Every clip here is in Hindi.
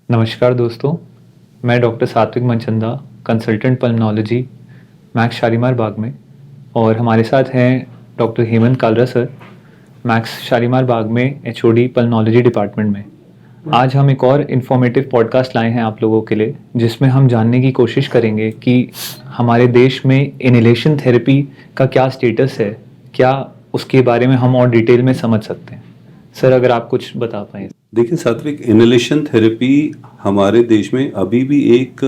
नमस्कार दोस्तों, मैं doctor Satvik Manchanda, consultant pulmonology, Max Shalimar Bagh में। और हमारे साथ हैं doctor Hemant Kalra sir, Max Shalimar Bagh में एचओडी पल्मोनोलॉजी डिपार्टमेंट में। आज हम एक और इन्फॉर्मेटिव पॉडकास्ट लाए हैं आप लोगों के लिए, जिसमें हम जानने की कोशिश करेंगे कि हमारे देश में इनहेलेशन थेरेपी का क्या स्टेटस है, क्या उसके बारे में हम और डिटेल में समझ सकते हैं। सर, अगर आप कुछ बता पाएँ। देखिए सात्विक, इनहेलेशन थेरेपी हमारे देश में अभी भी एक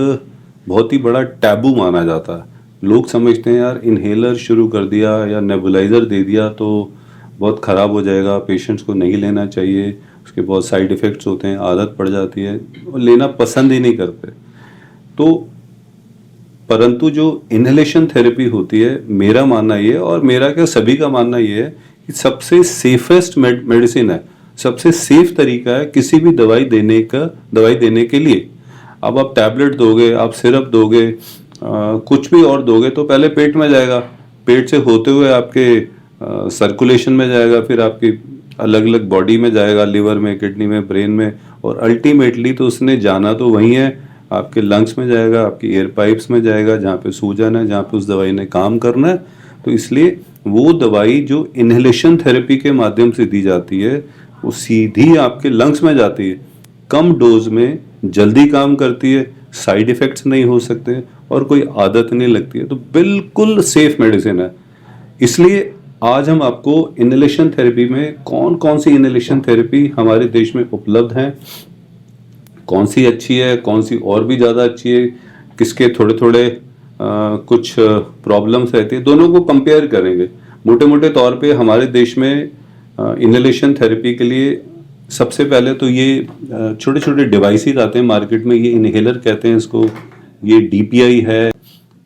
बहुत ही बड़ा टैबू माना जाता है। लोग समझते हैं यार इनहेलर शुरू कर दिया या नेबुलाइज़र दे दिया तो बहुत ख़राब हो जाएगा, पेशेंट्स को नहीं लेना चाहिए, उसके बहुत साइड इफ़ेक्ट्स होते हैं, आदत पड़ जाती है और लेना पसंद ही नहीं करते। तो परंतु जो इनहेलेशन थेरेपी होती है, मेरा मानना ये और मेरा क्या सभी का मानना ये है कि सबसे सेफेस्ट मेडिसिन है, सबसे सेफ तरीका है किसी भी दवाई देने के लिए। अब आप टैबलेट दोगे, आप सिरप दोगे, कुछ भी और दोगे तो पहले पेट में जाएगा, पेट से होते हुए आपके सर्कुलेशन में जाएगा, फिर आपकी अलग अलग बॉडी में जाएगा, लिवर में, किडनी में, ब्रेन में, और अल्टीमेटली तो उसने जाना तो वही है, आपके लंग्स में जाएगा, आपकी एयर पाइप्स में जाएगा, जहाँ पे सूजन है, जहाँ पे उस दवाई ने काम करना है। तो इसलिए वो दवाई जो इनहेलेशन थेरेपी के माध्यम से दी जाती है वो सीधी आपके लंग्स में जाती है, कम डोज में जल्दी काम करती है, साइड इफ़ेक्ट्स नहीं हो सकते और कोई आदत नहीं लगती है, तो बिल्कुल सेफ मेडिसिन है। इसलिए आज हम आपको इनहेलेशन थेरेपी में कौन कौन सी इनहेलेशन थेरेपी हमारे देश में उपलब्ध हैं, कौन सी अच्छी है, कौन सी और भी ज़्यादा अच्छी है, किसके थोड़े थोड़े कुछ प्रॉब्लम्स रहती है, दोनों को कंपेयर करेंगे। मोटे मोटे तौर पे हमारे देश में इनहेलेशन थेरेपी के लिए सबसे पहले तो ये छोटे छोटे डिवाइसेस आते हैं मार्केट में, ये इनहेलर कहते हैं इसको, ये डीपीआई है,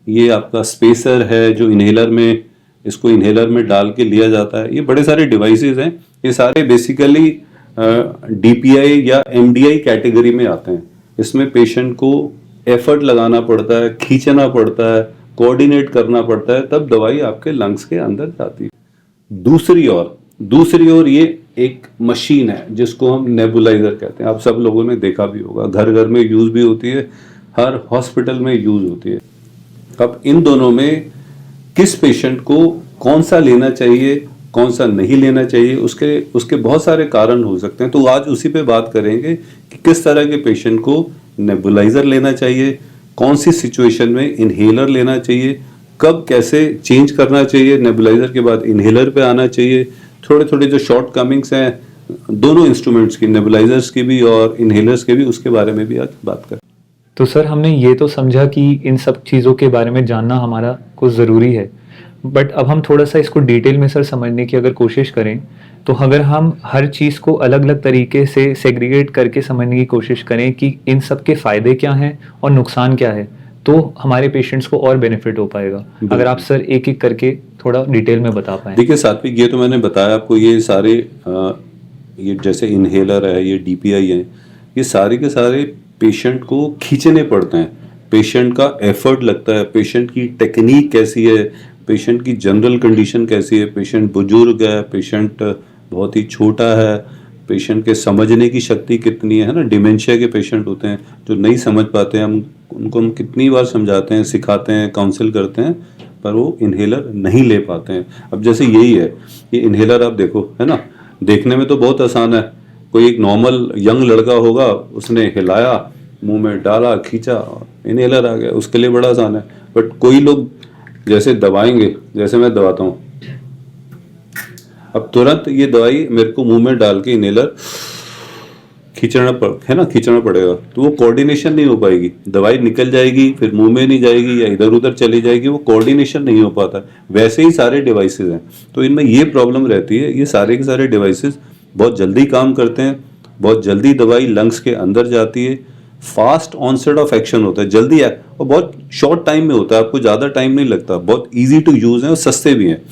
ये आपका स्पेसर है जो इनहेलर में डाल के लिया जाता है। ये बड़े सारे डिवाइसेस हैं, ये सारे बेसिकली डीपीआई या एमडीआई कैटेगरी में आते हैं। इसमें पेशेंट को एफर्ट लगाना पड़ता है, खींचना पड़ता है, कोऑर्डिनेट करना पड़ता है, तब दवाई आपके लंग्स के अंदर जाती है। दूसरी ओर ये एक मशीन है जिसको हम नेबुलाइजर कहते हैं, आप सब लोगों ने देखा भी होगा, घर घर में यूज भी होती है, हर हॉस्पिटल में यूज होती है। अब इन दोनों में किस पेशेंट को कौन सा लेना चाहिए, कौन सा नहीं लेना चाहिए, उसके बहुत सारे कारण हो सकते हैं। तो आज उसी पे बात करेंगे कि किस तरह के पेशेंट को नेबुलाइजर लेना चाहिए, कौन सी सिचुएशन में इनहेलर लेना चाहिए, कब कैसे चेंज करना चाहिए, नेबुलाइजर के बाद इनहेलर पे आना चाहिए, थोड़े थोड़े जो शॉर्ट कमिंग्स हैं दोनों इंस्ट्रूमेंट्स की, नेबुलाइजर्स की भी और इनहेलर्स के भी, उसके बारे में भी आज बात करें। तो सर, हमने ये तो समझा कि इन सब चीज़ों के बारे में जानना हमारा कुछ ज़रूरी है, बट अब हम थोड़ा सा इसको डिटेल में सर समझने की अगर कोशिश करें, तो अगर हम हर चीज़ को अलग अलग तरीके से सेग्रीगेट करके समझने की कोशिश करें कि इन सब के फ़ायदे क्या हैं और नुकसान क्या है, तो हमारे पेशेंट्स को और बेनिफिट हो पाएगा। अगर आप सर एक एक करके थोड़ा डिटेल में बता पाएँ। देखिए सात्विक, ये तो मैंने बताया आपको, ये सारे ये जैसे इनहेलर है, ये डीपीआई है, ये सारे के सारे पेशेंट को खींचने पड़ते हैं, पेशेंट का एफर्ट लगता है, पेशेंट की टेक्निक कैसी है, पेशेंट की जनरल कंडीशन कैसी है, पेशेंट बुजुर्ग है, पेशेंट बहुत ही छोटा है, पेशेंट के समझने की शक्ति कितनी है ना, डिमेंशिया के पेशेंट होते हैं जो नहीं समझ पाते हैं, हम कितनी बार समझाते हैं, सिखाते हैं, काउंसिल करते हैं, पर वो इनहेलर नहीं ले पाते हैं। अब जैसे यही है, ये इनहेलर आप देखो, है ना, देखने में तो बहुत आसान है, कोई एक नॉर्मल यंग लड़का होगा, उसने हिलाया, मुंह में डाला, खींचा, इनहेलर आ गया, उसके लिए बड़ा आसान है। बट कोई लोग जैसे दबाएंगे, जैसे मैं दबाता हूँ, अब तुरंत ये दवाई मेरे को मुंह में डाल के इनहेलर खींचना पड़ेगा, तो वो कोऑर्डिनेशन नहीं हो पाएगी, दवाई निकल जाएगी, फिर मुंह में नहीं जाएगी या इधर उधर चली जाएगी, वो कोऑर्डिनेशन नहीं हो पाता। वैसे ही सारे डिवाइसेस हैं, तो इनमें ये प्रॉब्लम रहती है, ये सारे के सारे डिवाइसेस बहुत जल्दी काम करते हैं, बहुत जल्दी दवाई लंग्स के अंदर जाती है, फास्ट ऑनसेट ऑफ एक्शन होता है, जल्दी है और बहुत शॉर्ट टाइम में होता है, आपको ज़्यादा टाइम नहीं लगता, बहुत ईजी टू यूज़ है और सस्ते भी हैं।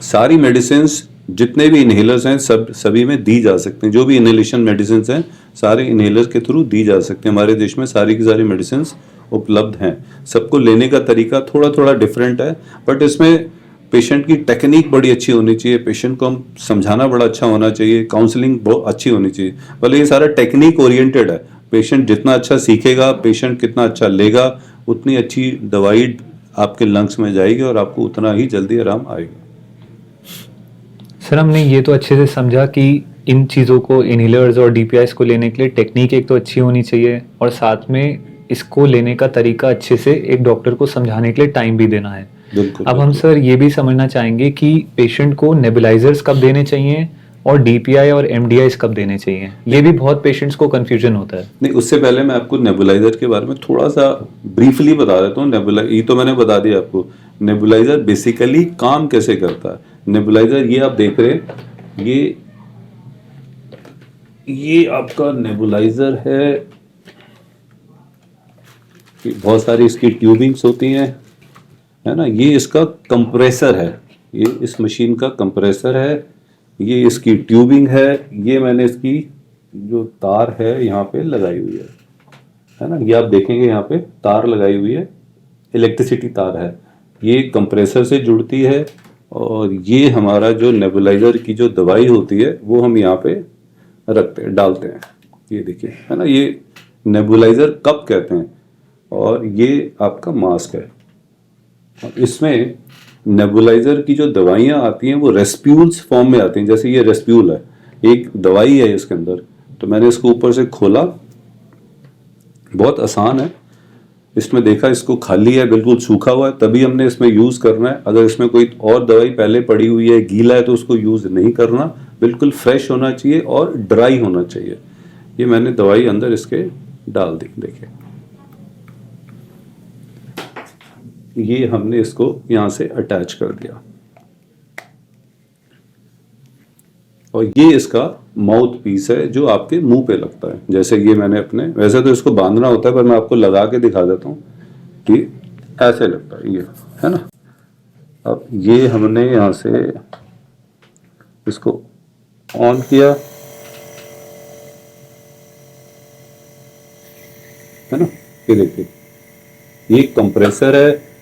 सारी मेडिसिन जितने भी इनहेलर्स हैं सभी में दी जा सकते हैं, जो भी इनहेलेशन मेडिसिन हैं सारे इनहेलर के थ्रू दी जा सकते हैं। हमारे देश में सारी की सारी मेडिसिन उपलब्ध हैं, सबको लेने का तरीका थोड़ा थोड़ा डिफरेंट है, बट इसमें पेशेंट की टेक्निक बड़ी अच्छी होनी चाहिए, पेशेंट को हम समझाना बड़ा अच्छा होना चाहिए, काउंसलिंग बहुत अच्छी होनी चाहिए। भले ये सारा टेक्निक ओरिएंटेड है, पेशेंट जितना अच्छा सीखेगा, पेशेंट कितना अच्छा लेगा, उतनी अच्छी दवाई आपके लंग्स में जाएगी और आपको उतना ही जल्दी आराम आएगा। सर हमने ये तो अच्छे से समझा कि इन चीज़ों को, इनहेलर्स और डीपीआईस को लेने के लिए टेक्निक एक तो अच्छी होनी चाहिए और साथ में इसको लेने का तरीका अच्छे से एक डॉक्टर को समझाने के लिए टाइम भी देना है। बिल्कुल अब हम सर ये भी समझना चाहेंगे कि पेशेंट को नेबुलाइजर्स कब देने चाहिए और डीपीआई और एमडीआईस कब देने चाहिए। ये भी बहुत पेशेंट्स को कंफ्यूजन होता है। नहीं, उससे पहले मैं आपको नेबुलाइजर के बारे में थोड़ा सा ब्रीफली बता देता हूँ। नेबुलाइजर ये तो मैंने बता दिया आपको। नेबुलाइजर बेसिकली काम कैसे करता है। नेबुलाइजर ये आप देख रहे हैं, ये आपका नेबुलाइजर है। बहुत सारी इसकी ट्यूबिंग्स होती हैं, है ना। ये इसका कंप्रेसर है, ये इस मशीन का कंप्रेसर है। ये इसकी ट्यूबिंग है। ये मैंने इसकी जो तार है यहाँ पे लगाई हुई है ना। ये आप देखेंगे यहाँ पे तार लगाई हुई है, इलेक्ट्रिसिटी तार है। ये कंप्रेसर से जुड़ती है और ये हमारा जो नेबुलाइजर की जो दवाई होती है वो हम यहाँ पे रखते हैं, डालते हैं। ये देखिए, है ना। ये नेबुलाइजर कप कहते हैं और ये आपका मास्क है। और इसमें नेबुलाइजर की जो दवाइयाँ आती हैं वो रेस्प्यूल्स फॉर्म में आती हैं। जैसे ये रेस्प्यूल है, एक दवाई है इसके अंदर। तो मैंने इसको ऊपर से खोला, बहुत आसान है। इसमें देखा, इसको खाली है, बिल्कुल सूखा हुआ है, तभी हमने इसमें यूज़ करना है। अगर इसमें कोई और दवाई पहले पड़ी हुई है, गीला है, तो उसको यूज़ नहीं करना। बिल्कुल फ्रेश होना चाहिए और ड्राई होना चाहिए। ये मैंने दवाई अंदर इसके डाल दी, देखिए। ये हमने इसको यहाँ से अटैच कर दिया और ये इसका माउथ पीस है जो आपके मुंह पे लगता है। जैसे ये मैंने अपने, वैसे तो इसको बांधना होता है पर मैं आपको लगा के दिखा देता हूँ कि ऐसे लगता है, ये है ना। अब ये हमने यहाँ से इसको ऑन किया, है ना। ये देखिए, ये कंप्रेसर है,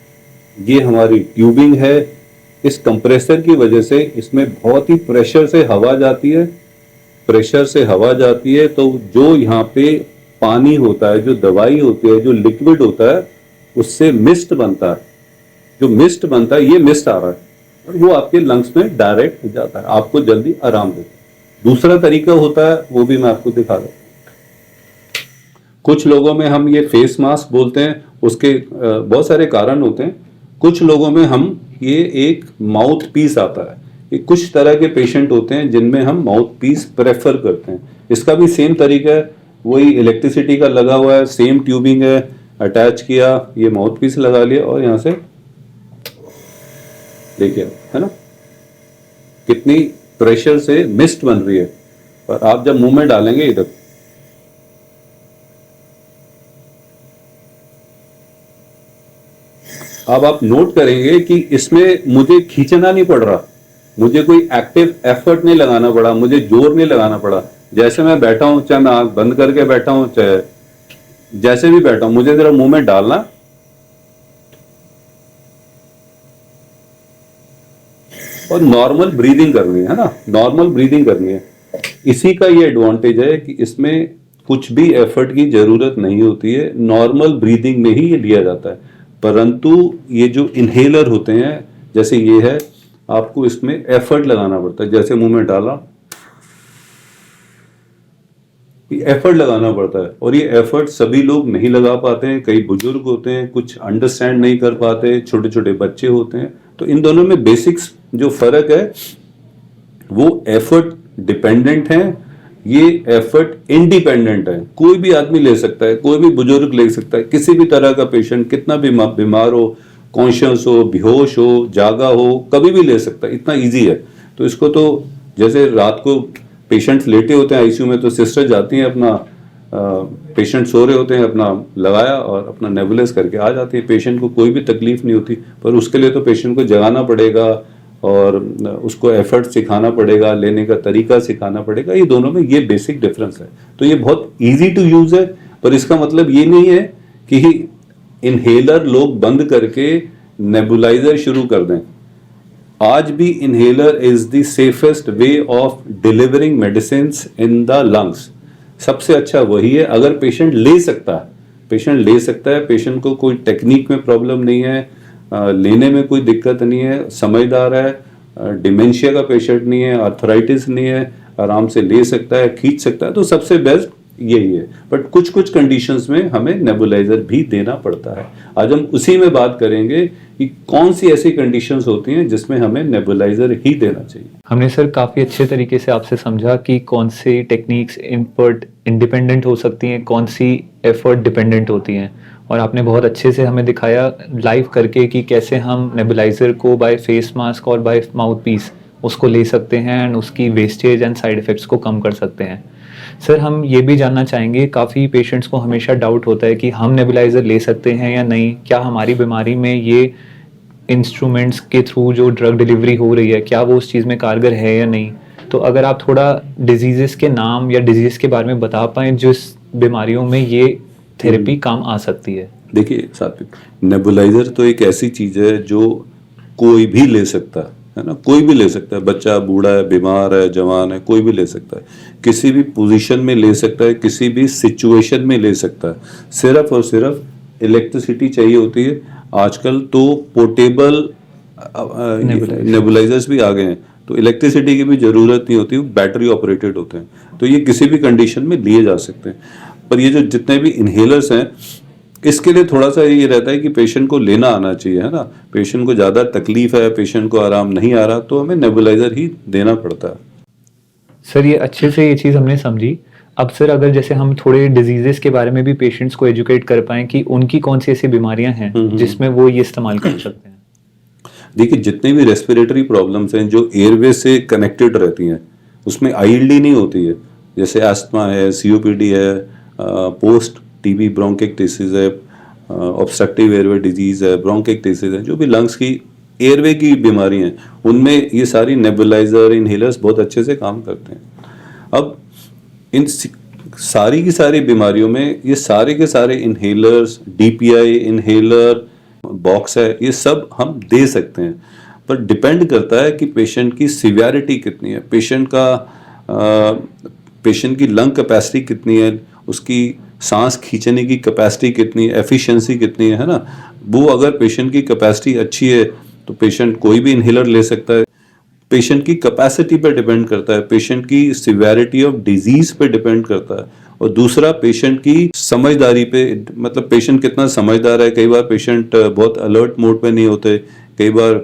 ये हमारी ट्यूबिंग है। इस कंप्रेसर की वजह से इसमें बहुत ही प्रेशर से हवा जाती है। प्रेशर से हवा जाती है तो जो यहाँ पे पानी होता है, जो दवाई होती है, जो लिक्विड होता है, उससे मिस्ट बनता है। जो मिस्ट बनता है, ये मिस्ट आ रहा है और वो आपके लंग्स में डायरेक्ट जाता है, आपको जल्दी आराम देता है। दूसरा तरीका होता है, वो भी मैं आपको दिखा देता हूँ। कुछ लोगों में हम ये फेस मास्क बोलते हैं, उसके बहुत सारे कारण होते हैं। कुछ लोगों में हम ये एक माउथ पीस आता है। ये कुछ तरह के पेशेंट होते हैं जिनमें हम माउथ पीस प्रेफर करते हैं। इसका भी सेम तरीका है, वही इलेक्ट्रिसिटी का लगा हुआ है, सेम ट्यूबिंग है, अटैच किया, ये माउथ पीस लगा लिया और यहाँ से देखिए, है ना, कितनी प्रेशर से मिस्ट बन रही है। पर आप जब मुंह में डालेंगे इधर, अब आप नोट करेंगे कि इसमें मुझे खींचना नहीं पड़ रहा, मुझे कोई एक्टिव एफर्ट नहीं लगाना पड़ा, मुझे जोर नहीं लगाना पड़ा। जैसे मैं बैठा हूं, चाहे मैं आंख बंद करके बैठा हूं, चाहे जैसे भी बैठा हूं, मुझे जरा मुंह में डालना और नॉर्मल ब्रीदिंग करनी है ना, नॉर्मल ब्रीदिंग करनी है। इसी का ये एडवांटेज है कि इसमें कुछ भी एफर्ट की जरूरत नहीं होती है, नॉर्मल ब्रीदिंग में ही ये लिया जाता है। परंतु ये जो इनहेलर होते हैं, जैसे ये है, आपको इसमें एफर्ट लगाना पड़ता है। जैसे मुंह में डाला, एफर्ट लगाना पड़ता है और ये एफर्ट सभी लोग नहीं लगा पाते हैं। कई बुजुर्ग होते हैं, कुछ अंडरस्टैंड नहीं कर पाते, छोटे छोटे बच्चे होते हैं। तो इन दोनों में बेसिक्स जो फर्क है वो एफर्ट डिपेंडेंट है, ये एफर्ट इंडिपेंडेंट है। कोई भी आदमी ले सकता है, कोई भी बुजुर्ग ले सकता है, किसी भी तरह का पेशेंट, कितना भी बीमार हो, कॉन्शियस हो, बेहोश हो, जागा हो, कभी भी ले सकता है, इतना इजी है। तो इसको तो जैसे रात को पेशेंट्स लेटे होते हैं आईसीयू में, तो सिस्टर जाती हैं, अपना पेशेंट सो रहे होते हैं, अपना लगाया और अपना नेबुलाइज करके आ जाती है। पेशेंट को कोई भी तकलीफ नहीं होती, पर उसके लिए तो पेशेंट को जगाना पड़ेगा और उसको एफर्ट सिखाना पड़ेगा, लेने का तरीका सिखाना पड़ेगा। ये दोनों में ये बेसिक डिफरेंस है। तो ये बहुत इजी टू यूज है, पर इसका मतलब ये नहीं है कि इनहेलर लोग बंद करके नेबुलाइजर शुरू कर दें। आज भी inhaler is the safest way of delivering medicines in the lungs. सबसे अच्छा वही है अगर पेशेंट ले सकता है। पेशेंट ले सकता है, पेशेंट को कोई टेक्निक में प्रॉब्लम नहीं है, लेने में कोई दिक्कत नहीं है, समझदार है, डिमेंशिया का पेशेंट नहीं है, आर्थराइटिस नहीं है, आराम से ले सकता है, खींच सकता है, तो सबसे बेस्ट यही है। बट कुछ कुछ कंडीशंस में हमें नेबुलाइजर भी देना पड़ता है। आज हम उसी में बात करेंगे कि कौन सी ऐसी कंडीशंस होती हैं जिसमें हमें नेबुलाइजर ही देना चाहिए। हमने सर काफ़ी अच्छे तरीके से आपसे समझा कि कौन सी टेक्निक्स इनपुट इंडिपेंडेंट हो सकती हैं, कौन सी एफर्ट डिपेंडेंट होती हैं, और आपने बहुत अच्छे से हमें दिखाया लाइव करके कि कैसे हम नेबुलाइजर को बाय फेस मास्क और बाय माउथ पीस उसको ले सकते हैं एंड उसकी वेस्टेज एंड साइड इफ़ेक्ट्स को कम कर सकते हैं। सर हम ये भी जानना चाहेंगे, काफ़ी पेशेंट्स को हमेशा डाउट होता है कि हम नेबुलाइजर ले सकते हैं या नहीं, क्या हमारी बीमारी में ये इंस्ट्रूमेंट्स के थ्रू जो ड्रग डिलीवरी हो रही है क्या वो उस चीज़ में कारगर है या नहीं। तो अगर आप थोड़ा डिजीज़ेस के नाम या डिजीज़ के बारे में बता पाएँ जिस बीमारियों में ये थेरेपी काम आ सकती है। देखिए सात्विक, नेबुलाइजर तो एक ऐसी चीज है जो कोई भी ले सकता है ना, कोई भी ले सकता है, बच्चा, बूढ़ा है, बीमार है, जवान है, कोई भी ले सकता है, किसी भी पोजीशन में ले सकता है, किसी भी सिचुएशन में ले सकता है। सिर्फ और सिर्फ इलेक्ट्रिसिटी चाहिए होती है। आजकल तो पोर्टेबल नेबुलाइजर्स भी आ गए हैं, तो इलेक्ट्रिसिटी की भी जरूरत नहीं होती, बैटरी ऑपरेटेड होते हैं, तो ये किसी भी कंडीशन में लिए जा सकते हैं। पर ये जो जितने भी इनहेलर्स हैं, इसके लिए थोड़ा सा ये रहता है कि पेशेंट को लेना आना चाहिए, है ना। पेशेंट को ज़्यादा तकलीफ है, पेशेंट को आराम नहीं आ रहा, तो हमें नेबुलाइजर ही देना पड़ता है। सर ये अच्छे से ये चीज़ हमने समझी। अब सर अगर जैसे हम थोड़े डिजीजेस के बारे में भी पेशेंट्स को एजुकेट कर पाएँ कि उनकी कौन सी ऐसी बीमारियां हैं जिसमें वो ये इस्तेमाल कर सकते हैं। देखिए, जितने भी रेस्पिरेटरी प्रॉब्लम्स हैं जो एयरवे से कनेक्टेड रहती हैं, उसमें आईएलडी नहीं होती है, जैसे एस्थमा है, सीओपीडी है, पोस्ट टीबी ब्रोंकाइटिस है, ऑब्स्ट्रक्टिव एयरवे डिजीज है, ब्रोंकाइटिस है, जो भी लंग्स की एयरवे की बीमारी हैं, उनमें ये सारी नेबुलाइजर, इनहेलर्स बहुत अच्छे से काम करते हैं। अब इन सारी की सारी बीमारियों में ये सारे के सारे इनहेलर्स, डीपीआई इनहेलर बॉक्स है, ये सब हम दे सकते हैं, पर डिपेंड करता है कि पेशेंट की सिवियरिटी कितनी है, पेशेंट की लंग कैपेसिटी कितनी है, उसकी सांस खींचने की कैपेसिटी कितनी है, एफिशिएंसी कितनी है ना। वो अगर पेशेंट की कैपेसिटी अच्छी है तो पेशेंट कोई भी इनहेलर ले सकता है। पेशेंट की कैपेसिटी पे डिपेंड करता है, पेशेंट की सिवियरिटी ऑफ डिजीज पे डिपेंड करता है, और दूसरा पेशेंट की समझदारी पे, मतलब पेशेंट कितना समझदार है। कई बार पेशेंट बहुत अलर्ट मोड पे नहीं होते, कई बार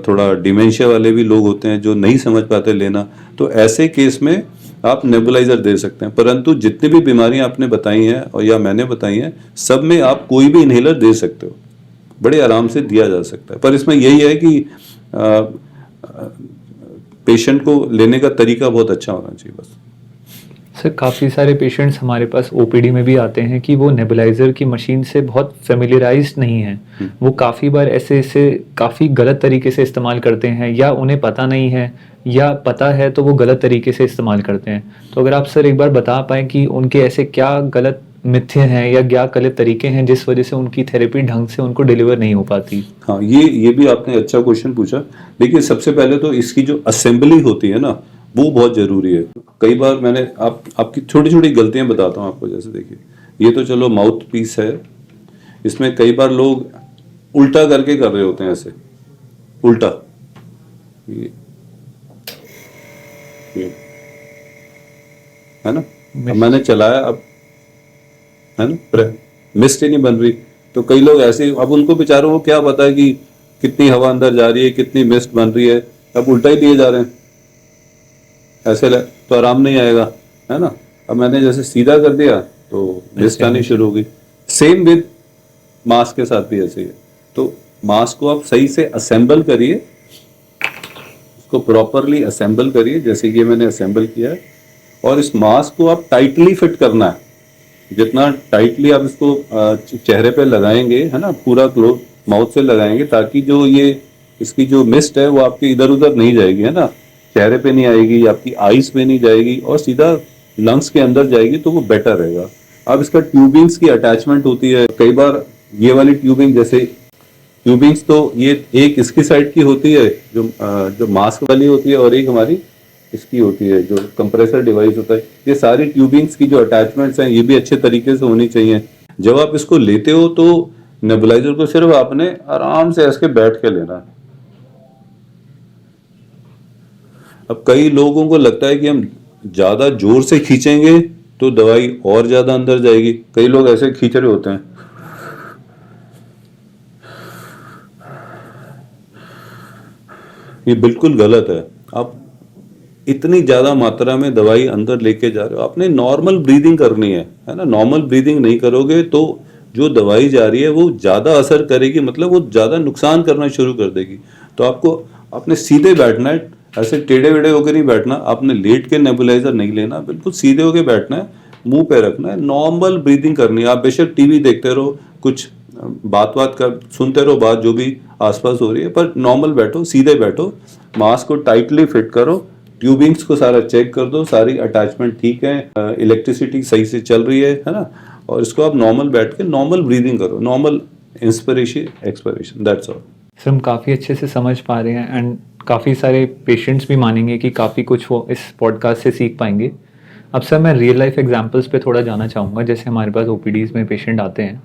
थोड़ा डिमेंशिया वाले भी लोग होते हैं जो नहीं समझ पाते लेना, तो ऐसे केस में आप नेबुलाइजर दे सकते हैं। परंतु जितनी भी बीमारियां आपने बताई हैं और या मैंने बताई हैं, सब में आप कोई भी इनहेलर दे सकते हो, बड़े आराम से दिया जा सकता है। पर इसमें यही है कि पेशेंट को लेने का तरीका बहुत अच्छा होना चाहिए बस। सर काफ़ी सारे पेशेंट्स हमारे पास ओपीडी में भी आते हैं कि वो नेबुलाइजर की मशीन से बहुत फेमिलियराइज्ड नहीं हैं। वो काफ़ी बार ऐसे इसे काफ़ी गलत तरीके से इस्तेमाल करते हैं, या उन्हें पता नहीं है, या पता है तो वो गलत तरीके से इस्तेमाल करते हैं। तो अगर आप सर एक बार बता पाएँ कि उनके ऐसे क्या गलत मिथ्य हैं या क्या गलत तरीके हैं जिस वजह से उनकी थेरेपी ढंग से उनको डिलीवर नहीं हो पाती। हाँ, ये भी आपने अच्छा क्वेश्चन पूछा। देखिए, सबसे पहले तो इसकी जो असेंबली होती है ना, वो बहुत जरूरी है। कई बार मैंने आपकी छोटी छोटी गलतियां बताता हूँ आपको। जैसे देखिए, ये तो चलो माउथ पीस है, इसमें कई बार लोग उल्टा करके कर रहे होते हैं, ऐसे उल्टा, ये है ना। अब मैंने चलाया, अब है ना, मिस्ट ही नहीं बन रही, तो कई लोग ऐसे, अब उनको बेचारों को क्या पता है कि कितनी हवा अंदर जा रही है, कितनी मिस्ट बन रही है, अब उल्टा ही दिए जा रहे हैं, ऐसे तो आराम नहीं आएगा, है ना। अब मैंने जैसे सीधा कर दिया तो मिस्ट आनी शुरू हो गई। सेम विद मास्क के साथ भी ऐसे ही है। तो मास्क को आप सही से असेंबल करिए, उसको प्रॉपरली असेंबल करिए, जैसे ये मैंने असेंबल किया है, और इस मास्क को आप टाइटली फिट करना है। जितना टाइटली आप इसको चेहरे पे लगाएंगे, है ना, पूरा क्लोज माउथ से लगाएंगे, ताकि जो ये इसकी जो मिस्ट है वो आपके इधर उधर नहीं जाएगी, है ना, चेहरे पे नहीं आएगी, आपकी आईज पे नहीं जाएगी, और सीधा लंग्स के अंदर जाएगी, तो वो बेटर रहेगा। अब इसका ट्यूबिंग्स की अटैचमेंट होती है। कई बार ये वाली ट्यूबिंग, जैसे ट्यूबिंग्स तो ये एक इसकी साइड की होती है जो मास्क वाली होती है, और एक हमारी इसकी होती है, जो कंप्रेसर डिवाइस होता है, ये सारी ट्यूबिंग्स की जो अटैचमेंट्स हैं ये भी अच्छे तरीके से होनी चाहिए। जब आप इसको लेते हो तो नेबुलाइजर को सिर्फ आपने आराम से ऐसे बैठ के लेना है। अब कई लोगों को लगता है कि हम ज्यादा जोर से खींचेंगे तो दवाई और ज्यादा अंदर जाएगी। कई लोग ऐसे खींच रहे होते हैं, ये बिल्कुल गलत है। आप इतनी ज्यादा मात्रा में दवाई अंदर लेके जा रहे हो, आपने नॉर्मल ब्रीदिंग करनी है ना। नॉर्मल ब्रीदिंग नहीं करोगे तो जो दवाई जा रही है वो ज्यादा असर करेगी, मतलब वो ज्यादा नुकसान करना शुरू कर देगी। तो आपको आपने सीधे बैठना है, ऐसे टेढ़े वेढ़े होकर नहीं बैठना। आपने लेट के नेबुलाइजर नहीं लेना, बिल्कुल सीधे होकर बैठना है, मुंह पे रखना है, नॉर्मल ब्रीदिंग करनी है। आप बेशक टीवी देखते रहो, कुछ बात कर सुनते रहो, बात जो भी आसपास हो रही है, पर नॉर्मल बैठो, सीधे बैठो, मास्क को टाइटली फिट करो, ट्यूबिंग्स को सारा चेक कर दो, सारी अटैचमेंट ठीक है, इलेक्ट्रिसिटी सही से चल रही है ना। और इसको आप नॉर्मल बैठ के नॉर्मल ब्रीदिंग करो, normal inspiration expiration, that's all. Sir हम काफ़ी अच्छे से समझ पा रहे हैं एंड काफ़ी सारे पेशेंट्स भी मानेंगे कि काफ़ी कुछ वो इस पॉडकास्ट से सीख पाएंगे। अब सर मैं रियल लाइफ एग्जांपल्स पे थोड़ा जाना चाहूँगा। जैसे हमारे पास ओपीडीज़ में पेशेंट आते हैं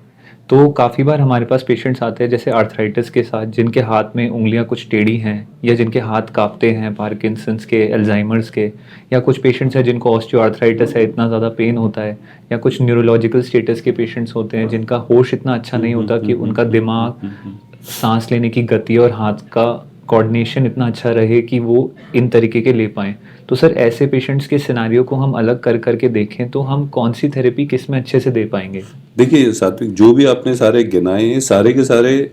तो काफ़ी बार हमारे पास पेशेंट्स आते हैं जैसे आर्थराइटिस के साथ, जिनके हाथ में उंगलियां कुछ टेढ़ी हैं या जिनके हाथ कांपते हैं, पार्किंसंस के, अल्जाइमर्स के, या कुछ पेशेंट्स हैं जिनको ऑस्टियोआर्थराइटिस है, इतना ज़्यादा पेन होता है, या कुछ न्यूरोलॉजिकल स्टेटस के पेशेंट्स होते हैं जिनका होश इतना अच्छा नहीं होता कि उनका दिमाग, सांस लेने की गति और हाथ का कोऑर्डिनेशन इतना अच्छा रहे कि वो इन तरीके के ले पाएँ। तो सर ऐसे पेशेंट्स के सिनारियो को हम अलग कर करके देखें तो हम कौन सी थेरेपी किस में अच्छे से दे पाएंगे? देखिए सात्विक, जो भी आपने सारे गिनाए हैं सारे के सारे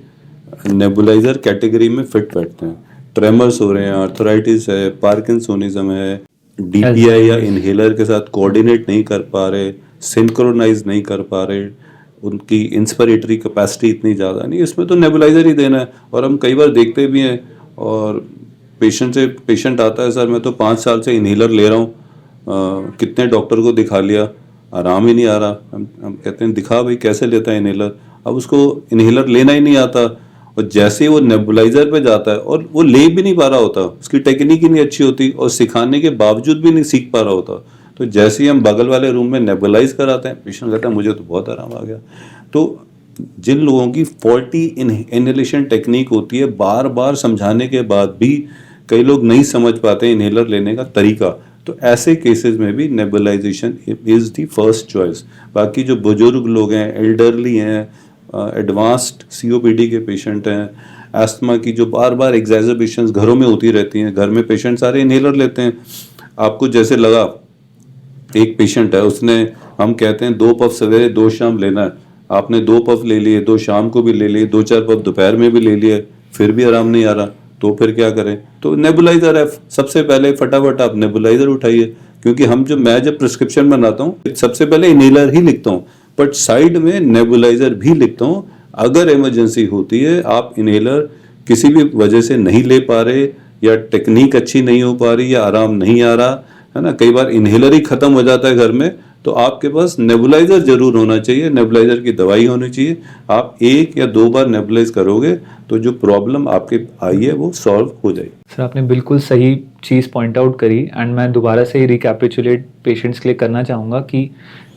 नेबुलाइजर कैटेगरी में फिट बैठते हैं। ट्रेमर्स हो रहे हैं, आर्थराइटिस है, पार्किंसोनिज्म है, डीपीआई या इनहेलर के साथ कोऑर्डिनेट नहीं कर पा रहे, सिंक्रोनाइज नहीं कर पा रहे, उनकी इंस्पिरेटरी कैपेसिटी इतनी ज़्यादा नहीं, इसमें तो नेबुलाइजर ही देना है। और हम कई बार देखते भी हैं, और पेशेंट आता है, सर मैं तो 5 साल से इनहेलर ले रहा हूँ, कितने डॉक्टर को दिखा लिया, आराम ही नहीं आ रहा। हम कहते हैं दिखा भाई कैसे लेता है इनहेलर। अब उसको इनहेलर लेना ही नहीं आता, और जैसे ही वो नेबुलाइजर पे जाता है और वो ले भी नहीं पा रहा होता, उसकी टेक्निक ही नहीं अच्छी होती और सिखाने के बावजूद भी नहीं सीख पा रहा होता, तो जैसे ही हम बगल वाले रूम में नेबुलाइज कराते हैं, पेशेंट कहता है मुझे तो बहुत आराम आ गया। तो जिन लोगों की फॉल्टी इनहेलेशन टेक्निक होती है, बार बार समझाने के बाद भी कई लोग नहीं समझ पाते इनहेलर लेने का तरीका, तो ऐसे केसेस में भी nebulisation is the first choice. बाकी जो बुजुर्ग लोग हैं, एल्डरली हैं, एडवांस्ड सीओपीडी के पेशेंट हैं, एस्थमा की जो बार बार एग्जैजर्बेशंस घरों में होती रहती हैं, घर में पेशेंट सारे इनहेलर लेते हैं। आपको जैसे लगा, एक पेशेंट है, उसने, हम कहते हैं 2 पफ सवेरे 2 शाम लेना है, आपने 2 पफ ले लिए, 2 शाम को भी ले लिए, 2-4 पफ दोपहर में भी ले लिए, फिर भी आराम नहीं आ रहा, तो फिर क्या करें? तो नेबुलाइजर है, सबसे पहले फटाफट आप नेबुलाइजर उठाइए। क्योंकि मैं जब प्रिस्क्रिप्शन बनाता हूँ सबसे पहले इनहेलर ही लिखता हूँ, बट साइड में नेबुलाइजर भी लिखता हूँ। अगर इमरजेंसी होती है, आप इनहेलर किसी भी वजह से नहीं ले पा रहे, या टेक्निक अच्छी नहीं हो पा रही, या आराम नहीं आ रहा है ना, कई बार इनहेलर ही खत्म हो जाता है घर में, तो आपके पास नेबुलाइजर जरूर होना चाहिए, नेबुलाइजर की दवाई होनी चाहिए। आप 1 या 2 बार नेबुलाइज करोगे तो जो प्रॉब्लम आपके आई है वो सॉल्व हो जाएगी। सर आपने बिल्कुल सही चीज़ पॉइंट आउट करी एंड मैं दोबारा से रिकैपिचुलेट पेशेंट्स के लिए करना चाहूँगा कि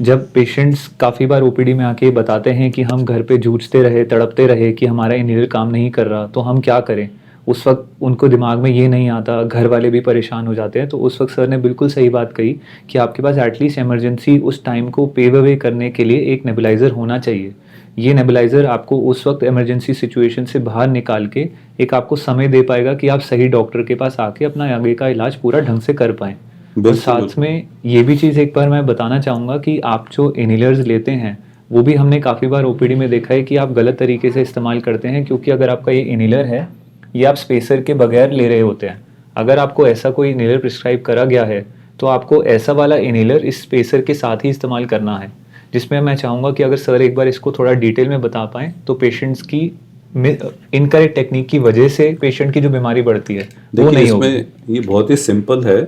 जब पेशेंट्स काफ़ी बार ओपीडी में आके बताते हैं कि हम घर पे जूझते रहे, तड़पते रहे कि हमारा इनहेलर काम नहीं कर रहा, तो हम क्या करें, उस वक्त उनको दिमाग में ये नहीं आता, घर वाले भी परेशान हो जाते हैं। तो उस वक्त सर ने बिल्कुल सही बात कही कि आपके पास एटलीस्ट इमरजेंसी उस टाइम को पेव अवे करने के लिए एक नेबुलाइजर होना चाहिए। ये नेबुलाइजर आपको उस वक्त इमरजेंसी सिचुएशन से बाहर निकाल के एक आपको समय दे पाएगा कि आप सही डॉक्टर के पास आके अपना आगे का इलाज पूरा ढंग से कर पाएँ। और साथ में ये भी चीज़ एक बार मैं बताना चाहूँगा कि आप जो इनहेलर्स लेते हैं वो भी हमने काफ़ी बार ओपीडी में देखा है कि आप गलत तरीके से इस्तेमाल करते हैं, क्योंकि अगर आपका ये इनहेलर है ये आप स्पेसर के बगैर ले रहे होते हैं। अगर आपको ऐसा कोई इनहेलर प्रिस्क्राइब करा गया है तो आपको ऐसा वाला इनहेलर इस स्पेसर के साथ ही इस्तेमाल करना है, जिसमें मैं चाहूँगा कि अगर सर एक बार इसको थोड़ा डिटेल में बता पाएँ तो पेशेंट्स की इनकरेक्ट टेक्निक की वजह से पेशेंट की जो बीमारी बढ़ती है वो नहीं होगी। इसमें ये बहुत ही सिंपल है,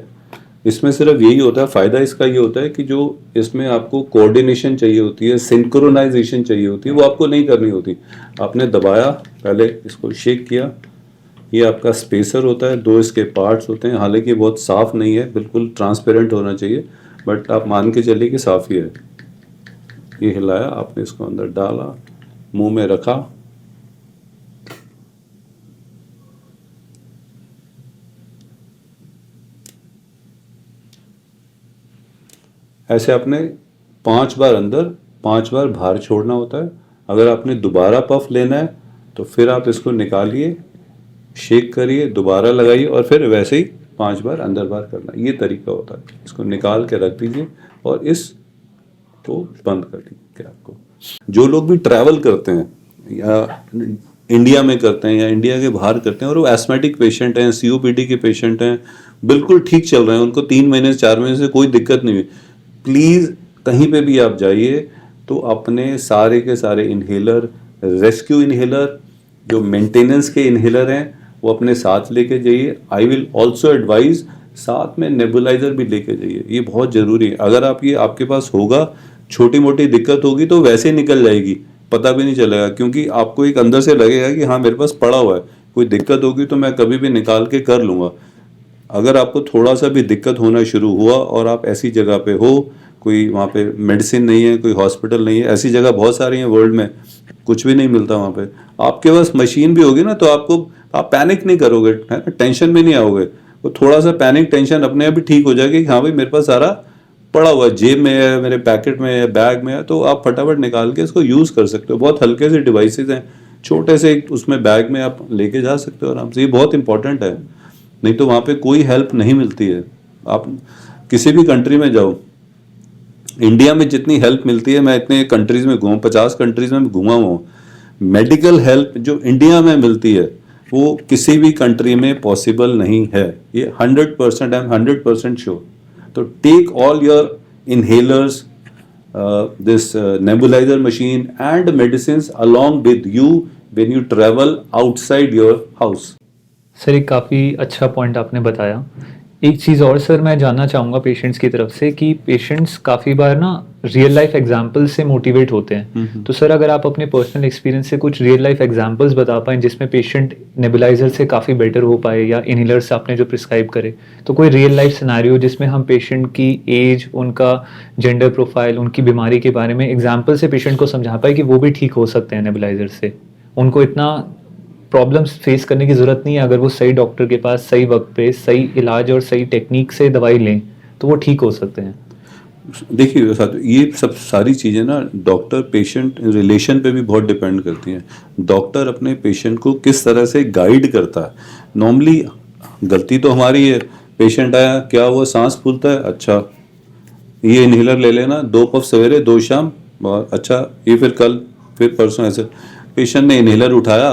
इसमें सिर्फ यही होता है, फ़ायदा इसका ये होता है कि जो इसमें आपको कोऑर्डिनेशन चाहिए होती है, सिंक्रोनाइजेशन चाहिए होती है, वो आपको नहीं करनी होती। आपने दबाया, पहले इसको शेक किया, ये आपका स्पेसर होता है, दो इसके पार्ट्स होते हैं, हालांकि बहुत साफ़ नहीं है, बिल्कुल ट्रांसपेरेंट होना चाहिए, बट आप मान के चलिए कि साफ़ ही है। ये हिलाया आपने, इसको अंदर डाला, मुंह में रखा, ऐसे आपने 5 बार अंदर 5 बार बाहर छोड़ना होता है। अगर आपने दोबारा पफ लेना है तो फिर आप इसको निकालिए, शेक करिए, दोबारा लगाइए और फिर वैसे ही 5 बार अंदर बाहर करना। ये तरीका होता है। इसको निकाल के रख दीजिए और इसको बंद कर दीजिए कैप को। जो लोग भी ट्रैवल करते हैं या इंडिया में करते हैं या इंडिया के बाहर करते हैं और वो एस्थमेटिक पेशेंट हैं, सीओपीडी के पेशेंट हैं, बिल्कुल ठीक चल रहे हैं, उनको 3 महीने से 4 महीने से कोई दिक्कत नहीं हुई, प्लीज़ कहीं पे भी आप जाइए तो अपने सारे के सारे इन्हेलर, रेस्क्यू इन्हेलर, जो मेंटेनेंस के इन्हेलर हैं, वो अपने साथ लेके जाइए। आई विल ऑल्सो एडवाइज साथ में नेबुलाइजर भी लेके जाइए, ये बहुत ज़रूरी है। अगर आप ये आपके पास होगा, छोटी मोटी दिक्कत होगी तो वैसे ही निकल जाएगी, पता भी नहीं चलेगा, क्योंकि आपको एक अंदर से लगेगा कि हाँ मेरे पास पड़ा हुआ है, कोई दिक्कत होगी तो मैं कभी भी निकाल के कर लूँगा। अगर आपको थोड़ा सा भी दिक्कत होना शुरू हुआ और आप ऐसी जगह पे हो, कोई वहाँ पे मेडिसिन नहीं है, कोई हॉस्पिटल नहीं है, ऐसी जगह बहुत सारी हैं वर्ल्ड में, कुछ भी नहीं मिलता वहाँ पे, आपके पास मशीन भी होगी ना तो आप पैनिक नहीं करोगे, है ना, टेंशन भी नहीं आओगे। वो थोड़ा सा पैनिक टेंशन अपने आप ही ठीक हो जाएगी कि हाँ भाई मेरे पास सारा पड़ा हुआ है, जेब में है, मेरे पैकेट में है, बैग में है, तो आप फटाफट निकाल के इसको यूज़ कर सकते हो। बहुत हल्के से डिवाइसेज हैं, छोटे से उसमें बैग में आप लेके जा सकते हो आराम से। ये बहुत इंपॉर्टेंट है, नहीं तो वहाँ पे कोई हेल्प नहीं मिलती है। आप किसी भी कंट्री में जाओ, इंडिया में जितनी हेल्प मिलती है, मैं इतने कंट्रीज़ में घूमा, 50 कंट्रीज़ में घूमा हुआ हूँ, मेडिकल हेल्प जो इंडिया में मिलती है वो किसी भी कंट्री में पॉसिबल नहीं है। ये 100%, आई एम 100% श्योर। तो take all your inhalers, this nebulizer machine and medicines along with you when you travel outside your house. Sir एक काफ़ी अच्छा पॉइंट आपने बताया। एक चीज़ और सर मैं जानना चाहूँगा पेशेंट्स की तरफ से कि पेशेंट्स काफ़ी बार ना रियल लाइफ एग्जांपल्स से मोटिवेट होते हैं, तो सर अगर आप अपने पर्सनल एक्सपीरियंस से कुछ रियल लाइफ एग्जांपल्स बता पाएँ जिसमें पेशेंट नेबुलाइजर से काफ़ी बेटर हो पाए या इनहेलर्स आपने जो प्रिस्क्राइब करे, तो कोई रियल लाइफ सिनेरियो जिसमें हम पेशेंट की एज, उनका जेंडर प्रोफाइल, उनकी बीमारी के बारे में एग्जाम्पल से पेशेंट को समझा पाए कि वो भी ठीक हो सकते हैं नेबुलाइजर से, उनको इतना प्रॉब्लम्स फेस करने की ज़रूरत नहीं है। अगर वो सही डॉक्टर के पास सही वक्त पे सही इलाज और सही टेक्निक से दवाई लें तो वो ठीक हो सकते हैं। देखिए साथ ये सब सारी चीज़ें ना डॉक्टर पेशेंट रिलेशन पे भी बहुत डिपेंड करती हैं। डॉक्टर अपने पेशेंट को किस तरह से गाइड करता है। नॉर्मली गलती तो हमारी है, पेशेंट आया, क्या हुआ, सांस फूलता है, अच्छा ये इन्हेलर ले लेना, 2 पफ सवेरे 2 शाम, अच्छा ये फिर कल फिर परसों, ऐसे पेशेंट ने इन्हेलर उठाया,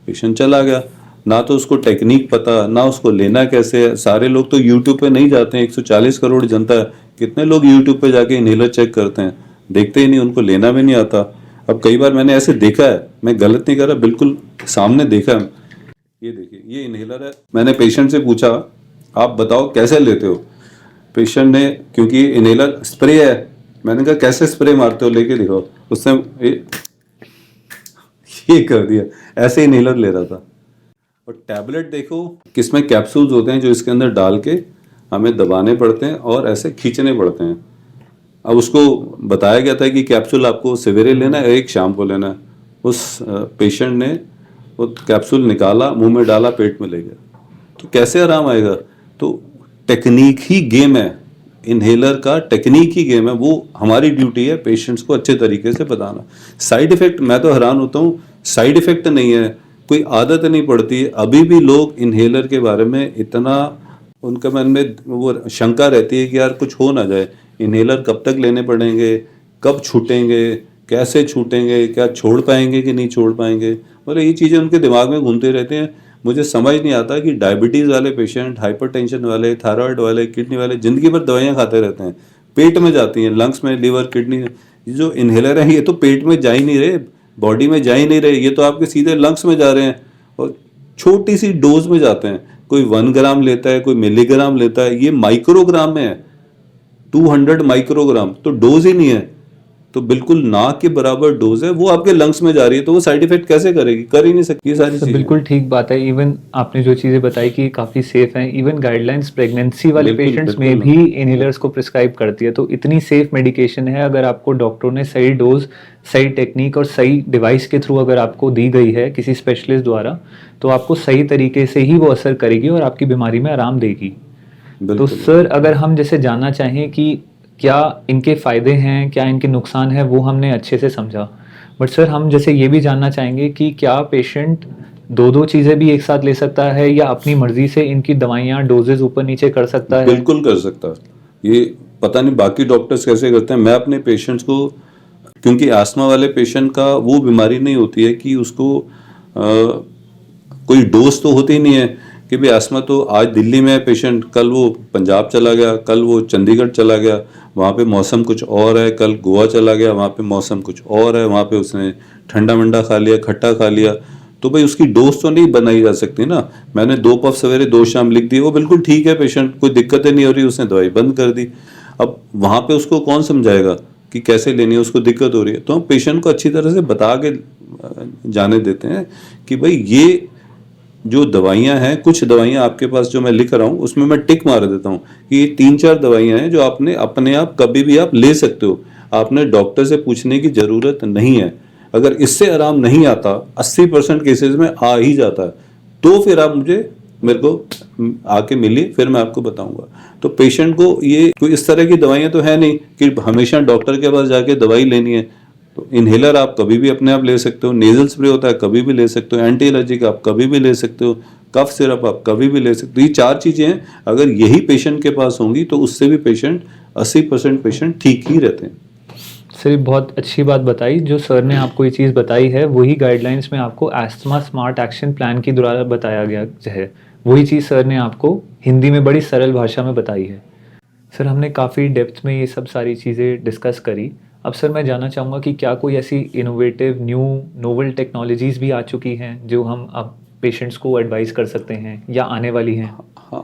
पेशेंट चला गया। ना तो उसको टेक्निक पता, ना उसको लेना कैसे है। सारे लोग तो यूट्यूब पे नहीं जाते हैं, 140 करोड़ जनता है, कितने लोग यूट्यूब पे जाके इन्हेलर चेक करते हैं, देखते ही नहीं, उनको लेना भी नहीं आता। अब कई बार मैंने ऐसे देखा है, मैं गलत नहीं कर रहा, बिल्कुल सामने देखा है। ये देखिए ये इन्हेलर है, मैंने पेशेंट से पूछा आप बताओ कैसे लेते हो, पेशेंट ने, क्योंकि इन्हेलर स्प्रे है, मैंने कहा कैसे स्प्रे मारते हो, लेके दिखाओ, उसने ये कर दिया, ऐसे ही इन्हेलर ले रहा था। और टैबलेट देखो किसमें कैप्सूल्स होते हैं जो इसके अंदर डाल के हमें दबाने पड़ते हैं और ऐसे खींचने पड़ते हैं। अब उसको बताया गया था कि कैप्सूल आपको सवेरे लेना है, एक शाम को लेना है। उस पेशेंट ने वो कैप्सूल निकाला, मुंह में डाला, पेट में ले गया, तो कैसे आराम आएगा। तो टेक्निक ही गेम है, इन्हेलर का टेक्निक ही गेम है, वो हमारी ड्यूटी है पेशेंट्स को अच्छे तरीके से बताना। साइड इफ़ेक्ट, मैं तो हैरान होता हूँ, साइड इफ़ेक्ट नहीं है, कोई आदत नहीं पड़ती है। अभी भी लोग इन्हेलर के बारे में इतना, उनके मन में वो शंका रहती है कि यार कुछ हो ना जाए, इन्हेलर कब तक लेने पड़ेंगे, कब छूटेंगे, कैसे छूटेंगे, क्या छोड़ पाएंगे कि नहीं छोड़ पाएंगे, मतलब ये चीज़ें उनके दिमाग में घूमते रहते हैं। मुझे समझ नहीं आता कि डायबिटीज़ वाले पेशेंट, हाइपरटेंशन वाले, थायराइड वाले, किडनी वाले ज़िंदगी भर दवाइयाँ खाते रहते हैं, पेट में जाती हैं, लंग्स में, लिवर, किडनी। ये जो इन्हेलर है ये तो पेट में जा ही नहीं रहे, बॉडी में जा ही नहीं रहे, ये तो आपके सीधे लंग्स में जा रहे हैं और छोटी सी डोज में जाते हैं। कोई 1 ग्राम लेता है, कोई मिलीग्राम लेता है, ये माइक्रोग्राम में है, 200 माइक्रोग्राम, तो डोज ही नहीं है। तो बिल्कुल ना के बराबर डोज है, वो आपके लंग्स में जा रही है, तो वो साइड इफेक्ट कैसे करेगी? कर ही नहीं सकती ये सारी सर चीजें। बिल्कुल ठीक बात है। इवन आपने जो चीज़ें बताई कि काफ़ी सेफ हैं, इवन गाइडलाइंस प्रेगनेंसी वाले बिल्कुल पेशेंट्स में बिल्कुल ना। भी इनहेलर्स को प्रिस्क्राइब करती है। तो इतनी सेफ मेडिकेशन है, अगर आपको डॉक्टरों ने सही डोज, सही टेक्निक और सही डिवाइस के थ्रू अगर आपको दी गई है किसी स्पेशलिस्ट द्वारा, तो आपको सही तरीके से ही वो असर करेगी और आपकी बीमारी में आराम देगी। तो बिल्कुल सर अगर हम जैसे जानना चाहें कि क्या इनके फ़ायदे हैं, क्या इनके नुकसान हैं, वो हमने अच्छे से समझा। बट सर हम जैसे ये भी जानना चाहेंगे कि क्या पेशेंट 2-2 चीज़ें भी एक साथ ले सकता है या अपनी मर्ज़ी से इनकी दवाइयाँ डोज़ेज़ ऊपर-नीचे कर सकता है? बिल्कुल कर सकता है। ये पता नहीं बाकी डॉक्टर्स कैसे करते हैं। मैं अपने पेशेंट्स को, क्योंकि आस्थमा वाले पेशेंट का वो बीमारी नहीं होती है कि उसको कोई डोज तो होती नहीं है कि भाई आस्थमा तो आज दिल्ली में है पेशेंट, कल वो पंजाब चला गया, कल वो चंडीगढ़ चला गया, वहाँ पे मौसम कुछ और है, कल गोवा चला गया, वहाँ पे मौसम कुछ और है, वहाँ पे उसने ठंडा मंडा खा लिया, खट्टा खा लिया, तो भाई उसकी डोज तो नहीं बनाई जा सकती ना। मैंने 2 पफ सवेरे 2 शाम लिख दी, वो बिल्कुल ठीक है पेशेंट, कोई दिक्कतें नहीं हो रही, उसने दवाई बंद कर दी। अब वहाँ पे उसको कौन समझाएगा कि कैसे लेनी है, उसको दिक्कत हो रही है, तो हम पेशेंट को अच्छी तरह से बता के जाने देते हैं कि भाई ये जो दवाइयाँ हैं, कुछ दवाइयाँ आपके पास जो मैं लिख रहा हूँ उसमें मैं टिक मार देता हूँ कि ये 3-4 दवाइयाँ हैं जो आपने अपने आप कभी भी आप ले सकते हो, आपने डॉक्टर से पूछने की ज़रूरत नहीं है। अगर इससे आराम नहीं आता, 80% केसेस में आ ही जाता है, तो फिर आप मेरे को आके मिलिए, फिर मैं आपको बताऊंगा। तो पेशेंट को ये कोई इस तरह की दवाइयाँ तो है नहीं कि हमेशा डॉक्टर के पास जाके दवाई लेनी है। तो इनहेलर आप कभी भी अपने आप ले सकते हो, नेजल स्प्रे होता है कभी भी ले सकते हो, एंटी एलर्जिक आप कभी भी ले सकते हो, कफ सिरप आप कभी भी ले सकते हो। ये 4 चीज़ें हैं, अगर यही पेशेंट के पास होंगी तो उससे भी पेशेंट 80% पेशेंट ठीक ही रहते हैं। सर ये बहुत अच्छी बात बताई, जो सर ने आपको ये चीज़ बताई है वही गाइडलाइंस में आपको एस्थमा स्मार्ट एक्शन प्लान के द्वारा बताया गया है। वही चीज़ सर ने आपको हिंदी में बड़ी सरल भाषा में बताई है। सर हमने काफ़ी डेप्थ में ये सब सारी चीज़ें डिस्कस करी। अब सर मैं जानना चाहूँगा कि क्या कोई ऐसी इनोवेटिव न्यू नोवेल टेक्नोलॉजीज़ भी आ चुकी हैं जो हम अब पेशेंट्स को एडवाइस कर सकते हैं या आने वाली हैं? हाँ,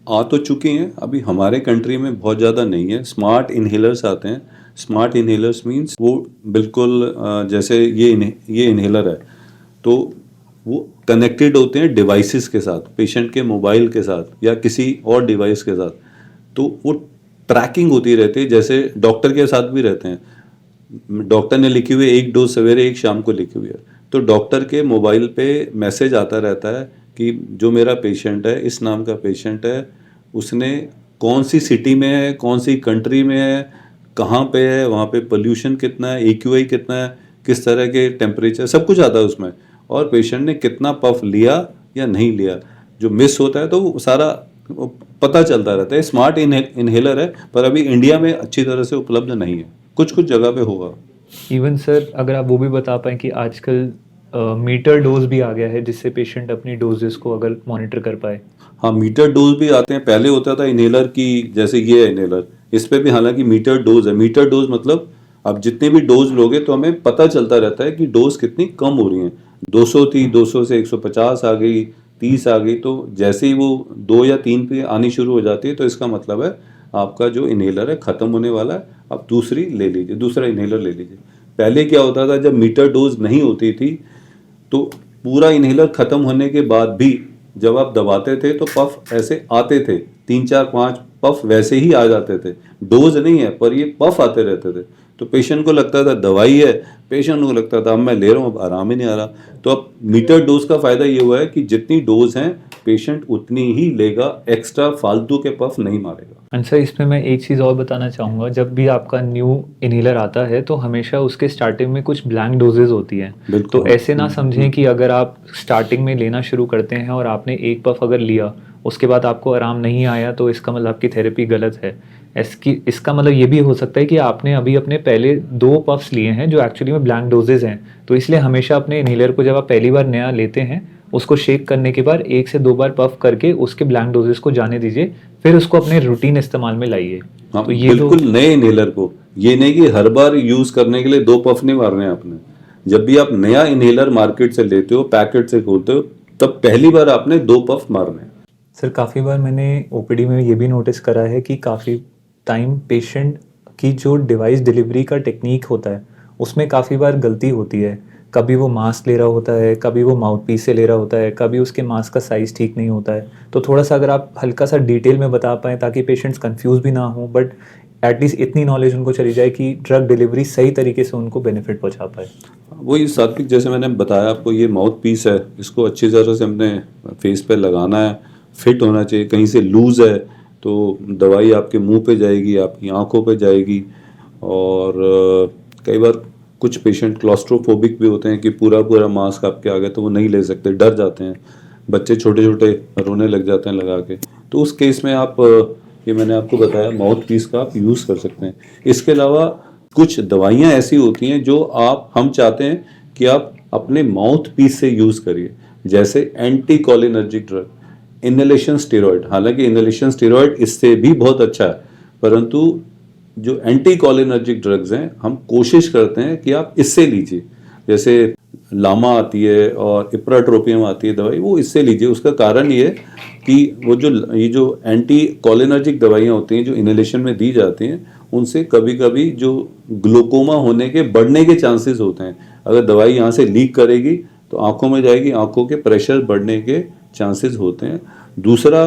आ तो चुकी हैं, अभी हमारे कंट्री में बहुत ज़्यादा नहीं है। स्मार्ट इनहेलर्स आते हैं। स्मार्ट इनहेलर्स मीन्स वो बिल्कुल जैसे ये इनहेलर है, तो वो कनेक्टेड होते हैं डिवाइसेस के साथ, पेशेंट के मोबाइल के साथ या किसी और डिवाइस के साथ, तो वो ट्रैकिंग होती रहती है, जैसे डॉक्टर के साथ भी रहते हैं। डॉक्टर ने लिखी हुई है 1 डोज सवेरे 1 शाम को लिखी हुई है, तो डॉक्टर के मोबाइल पे मैसेज आता रहता है कि जो मेरा पेशेंट है, इस नाम का पेशेंट है, उसने कौन सी सिटी में है, कौन सी कंट्री में है, कहाँ पे है, वहाँ पे पोल्यूशन कितना है, AQI कितना है, किस तरह के टेम्परेचर, सब कुछ आता है उसमें, और पेशेंट ने कितना पफ लिया या नहीं लिया। जो मिस होता है तो वो सारा वो पता चलता रहता है। स्मार्ट इनहेलर है, पर अभी इंडिया में अच्छी तरह से उपलब्ध नहीं है, कुछ कुछ जगह पे होगा। इवन सर अगर आप वो भी बता पाएँ कि आजकल मीटर डोज़ भी आ गया है जिससे पेशेंट अपनी डोजेज़ को अगर मॉनिटर कर पाए। हाँ, मीटर डोज भी आते हैं। पहले होता था इनहेलर की, जैसे ये है इनहेलर, इस पे भी हालांकि मीटर डोज है। मीटर डोज मतलब आप जितने भी डोज लोगे तो हमें पता चलता रहता है कि डोज कितनी कम हो रही हैं। 200 थी, 200 से 150 आ गई, 30 आ गई, तो जैसे ही वो 2 या 3 पे आनी शुरू हो जाती है तो इसका मतलब है आपका जो इनहेलर है ख़त्म होने वाला है, आप दूसरी ले लीजिए, दूसरा इनहेलर ले लीजिए। पहले क्या होता था, जब मीटर डोज नहीं होती थी तो पूरा इनहेलर ख़त्म होने के बाद भी जब आप दबाते थे तो पफ ऐसे आते थे, 3-4-5 पफ वैसे ही आ जाते थे। डोज नहीं है पर ये पफ आते रहते थे, तो पेशेंट को लगता था दवाई है, पेशेंट को लगता था अब मैं ले रहा हूँ, अब आराम ही नहीं आ रहा। तो अब मीटर डोज का फ़ायदा ये हुआ है कि जितनी डोज हैं पेशेंट उतनी ही लेगा, एक्स्ट्रा फालतू के पफ नहीं मारेगा। एंड सर इसमें मैं एक चीज़ और बताना चाहूँगा, जब भी आपका न्यू इनहेलर आता है तो हमेशा उसके स्टार्टिंग में कुछ ब्लैंक डोजेज़ होती हैं। बिल्कुल। तो ऐसे ना समझें कि अगर आप स्टार्टिंग में लेना शुरू करते हैं और आपने एक पफ अगर लिया, उसके बाद आपको आराम नहीं आया तो इसका मतलब आपकी थेरेपी गलत है। इसका मतलब ये भी हो सकता है कि आपने अभी अपने पहले 2 पफ्स लिए हैं जो एक्चुअली में ब्लैंक डोजेज़ हैं। तो इसलिए हमेशा अपने इनहेलर को जब आप पहली बार नया लेते हैं, उसको शेक करने के बाद 1 से 2 बार पफ करके उसके ब्लैंक डोजेज़ को जाने दीजिए, फिर उसको अपने रूटीन इस्तेमाल में लाइए। हाँ, तो ये बिल्कुल नए इनहेलर को, ये नहीं कि हर बार यूज करने के लिए 2 पफ नहीं मारने हैं आपने। जब भी आप नया इनहेलर मार्केट से लेते हो, पैकेट से खोलते हो, तब पहली बार आपने 2 पफ मारने हैं। सर काफ़ी बार मैंने ओपीडी में ये भी नोटिस करा है कि काफ़ी टाइम पेशेंट कि जो डिवाइस डिलीवरी का टेक्निक होता है उसमें काफ़ी बार गलती होती है। कभी वो मास्क ले रहा होता है, कभी वो माउथ पीस से ले रहा होता है, कभी उसके मास्क का साइज़ ठीक नहीं होता है। तो थोड़ा-सा अगर आप हल्का सा डिटेल में बता पाएँ ताकि पेशेंट्स कन्फ्यूज़ भी ना हों, बट एटलीस्ट इतनी नॉलेज उनको चली जाए कि ड्रग डिलीवरी सही तरीके से उनको बेनिफिट पहुँचा पाए। वही सात्विक, जैसे मैंने बताया आपको, ये माउथ पीस है, इसको अच्छी तरह से हमने फेस पे लगाना है, फिट होना चाहिए। कहीं से लूज़ है तो दवाई आपके मुंह पे जाएगी, आपकी आंखों पे जाएगी। और कई बार कुछ पेशेंट क्लॉस्ट्रोफोबिक भी होते हैं कि पूरा पूरा मास्क आपके आ गया तो वो नहीं ले सकते, डर जाते हैं। बच्चे छोटे छोटे रोने लग जाते हैं लगा के। तो उस केस में आप ये मैंने आपको बताया माउथ पीस का आप यूज़ कर सकते हैं। इसके अलावा कुछ दवाइयाँ ऐसी होती हैं जो हम चाहते हैं कि आप अपने माउथ पीस से यूज़ करिए, जैसे anti cholinergic drug, inhalation steroid. हालांकि इनहेलेशन स्टेरॉइड इससे भी बहुत अच्छा है, परंतु जो एंटी कोलिनर्जिक ड्रग्स हैं हम कोशिश करते हैं कि आप इससे लीजिए। जैसे लामा आती है और इप्राट्रोपियम आती है दवाई, वो इससे लीजिए। उसका कारण ये है कि ये जो एंटी कोलिनर्जिक दवाइयाँ होती हैं जो इनहेलेशन में दी जाती हैं, उनसे कभी कभी जो ग्लूकोमा होने के बढ़ने के चांसेस होते हैं। अगर दवाई यहाँ से लीक करेगी तो आंखों में जाएगी, आंखों के प्रेशर बढ़ने के चांसेस होते हैं। दूसरा,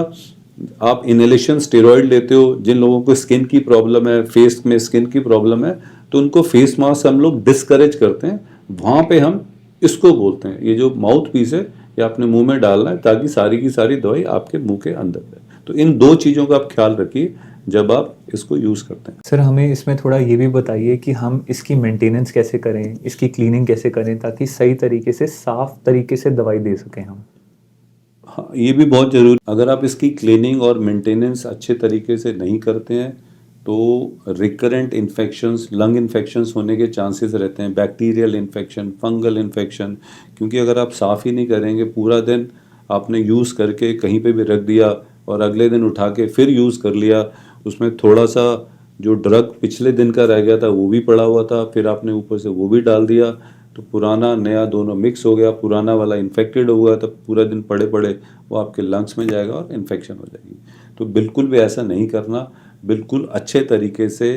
आप इनहेलेशन स्टेरॉइड लेते हो, जिन लोगों को स्किन की प्रॉब्लम है, फेस में स्किन की प्रॉब्लम है, तो उनको फेस मास्क हम लोग डिस्करेज करते हैं। वहाँ पे हम इसको बोलते हैं, ये जो माउथ पीस है ये आपने मुंह में डालना है ताकि सारी की सारी दवाई आपके मुंह के अंदर जाए। तो इन दो चीज़ों का आप ख्याल रखिए जब आप इसको यूज़ करते हैं। सर हमें इसमें थोड़ा ये भी बताइए कि हम इसकी मेंटेनेंस कैसे करें, इसकी क्लीनिंग कैसे करें ताकि सही तरीके से साफ तरीके से दवाई दे सकें हम। हाँ, ये भी बहुत ज़रूरी। अगर आप इसकी क्लीनिंग और मेंटेनेंस अच्छे तरीके से नहीं करते हैं तो रिकरेंट इन्फेक्शंस, लंग इन्फेक्शंस होने के चांसेस रहते हैं, बैक्टीरियल इन्फेक्शन, फंगल इन्फेक्शन। क्योंकि अगर आप साफ़ ही नहीं करेंगे, पूरा दिन आपने यूज़ करके कहीं पे भी रख दिया और अगले दिन उठा के फिर यूज़ कर लिया, उसमें थोड़ा सा जो ड्रग पिछले दिन का रह गया था वो भी पड़ा हुआ था, फिर आपने ऊपर से वो भी डाल दिया, तो पुराना नया दोनों मिक्स हो गया, पुराना वाला इन्फेक्टेड हो गया, तो पूरा दिन पड़े पड़े वो आपके लंग्स में जाएगा और इन्फेक्शन हो जाएगी। तो बिल्कुल भी ऐसा नहीं करना। बिल्कुल अच्छे तरीके से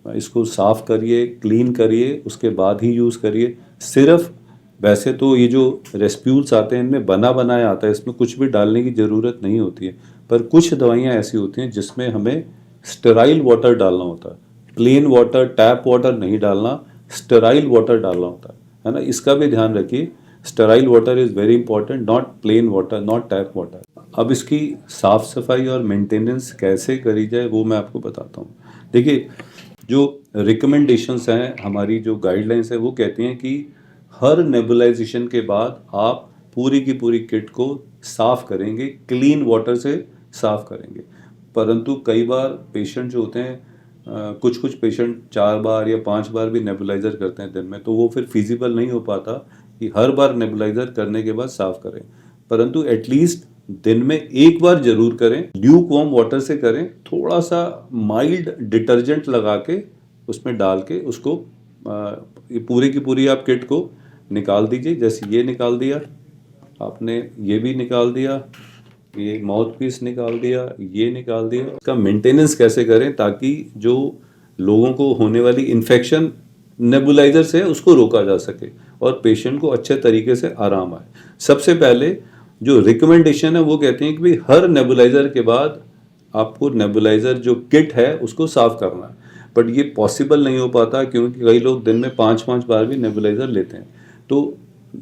इसको साफ़ करिए, क्लीन करिए, उसके बाद ही यूज़ करिए। सिर्फ वैसे तो ये जो रेस्प्यूल्स आते हैं इनमें बना बनाया आता है, इसमें कुछ भी डालने की ज़रूरत नहीं होती है। पर कुछ दवाइयाँ ऐसी होती हैं जिसमें हमें स्टेराइल वाटर डालना होता है। प्लेन वाटर, टैप वाटर नहीं डालना, स्टेराइल वाटर डालना होता है ना। इसका भी ध्यान रखिए। Sterile water is very important, not plain water, not tap water. अब इसकी साफ़ सफाई और मेंटेनेंस कैसे करी जाए वो मैं आपको बताता हूँ। देखिए, जो रिकमेंडेशंस हैं, हमारी जो गाइडलाइंस है, वो कहती हैं कि हर नेबुलाइजेशन के बाद आप पूरी की पूरी किट को साफ़ करेंगे, क्लीन वाटर से साफ़ करेंगे। परंतु कई बार पेशेंट जो होते हैं, कुछ कुछ पेशेंट 4 बार या 5 बार भी नेबुलाइज़र करते हैं दिन में, तो वो फिर फिजिबल नहीं हो पाता कि हर बार नेबुलाइज़र करने के बाद साफ़ करें। परंतु एटलीस्ट दिन में एक बार जरूर करें, ल्यूक वार्म वाटर से करें, थोड़ा सा माइल्ड डिटर्जेंट लगा के उसमें डाल के उसको ये पूरी की पूरी आप किट को निकाल दीजिए। जैसे ये निकाल दिया आपने, ये भी निकाल दिया, ये माउथ पीस निकाल दिया, ये निकाल दिया। इसका मेंटेनेंस कैसे करें ताकि जो लोगों को होने वाली इन्फेक्शन नेबुलाइजर से उसको रोका जा सके और पेशेंट को अच्छे तरीके से आराम आए। सबसे पहले जो रिकमेंडेशन है वो कहते हैं कि भाई हर नेबुलाइजर के बाद आपको नेबुलाइजर जो किट है उसको साफ करना है। बट ये पॉसिबल नहीं हो पाता क्योंकि कई लोग दिन में 5-5 बार भी नेबुलाइजर लेते हैं। तो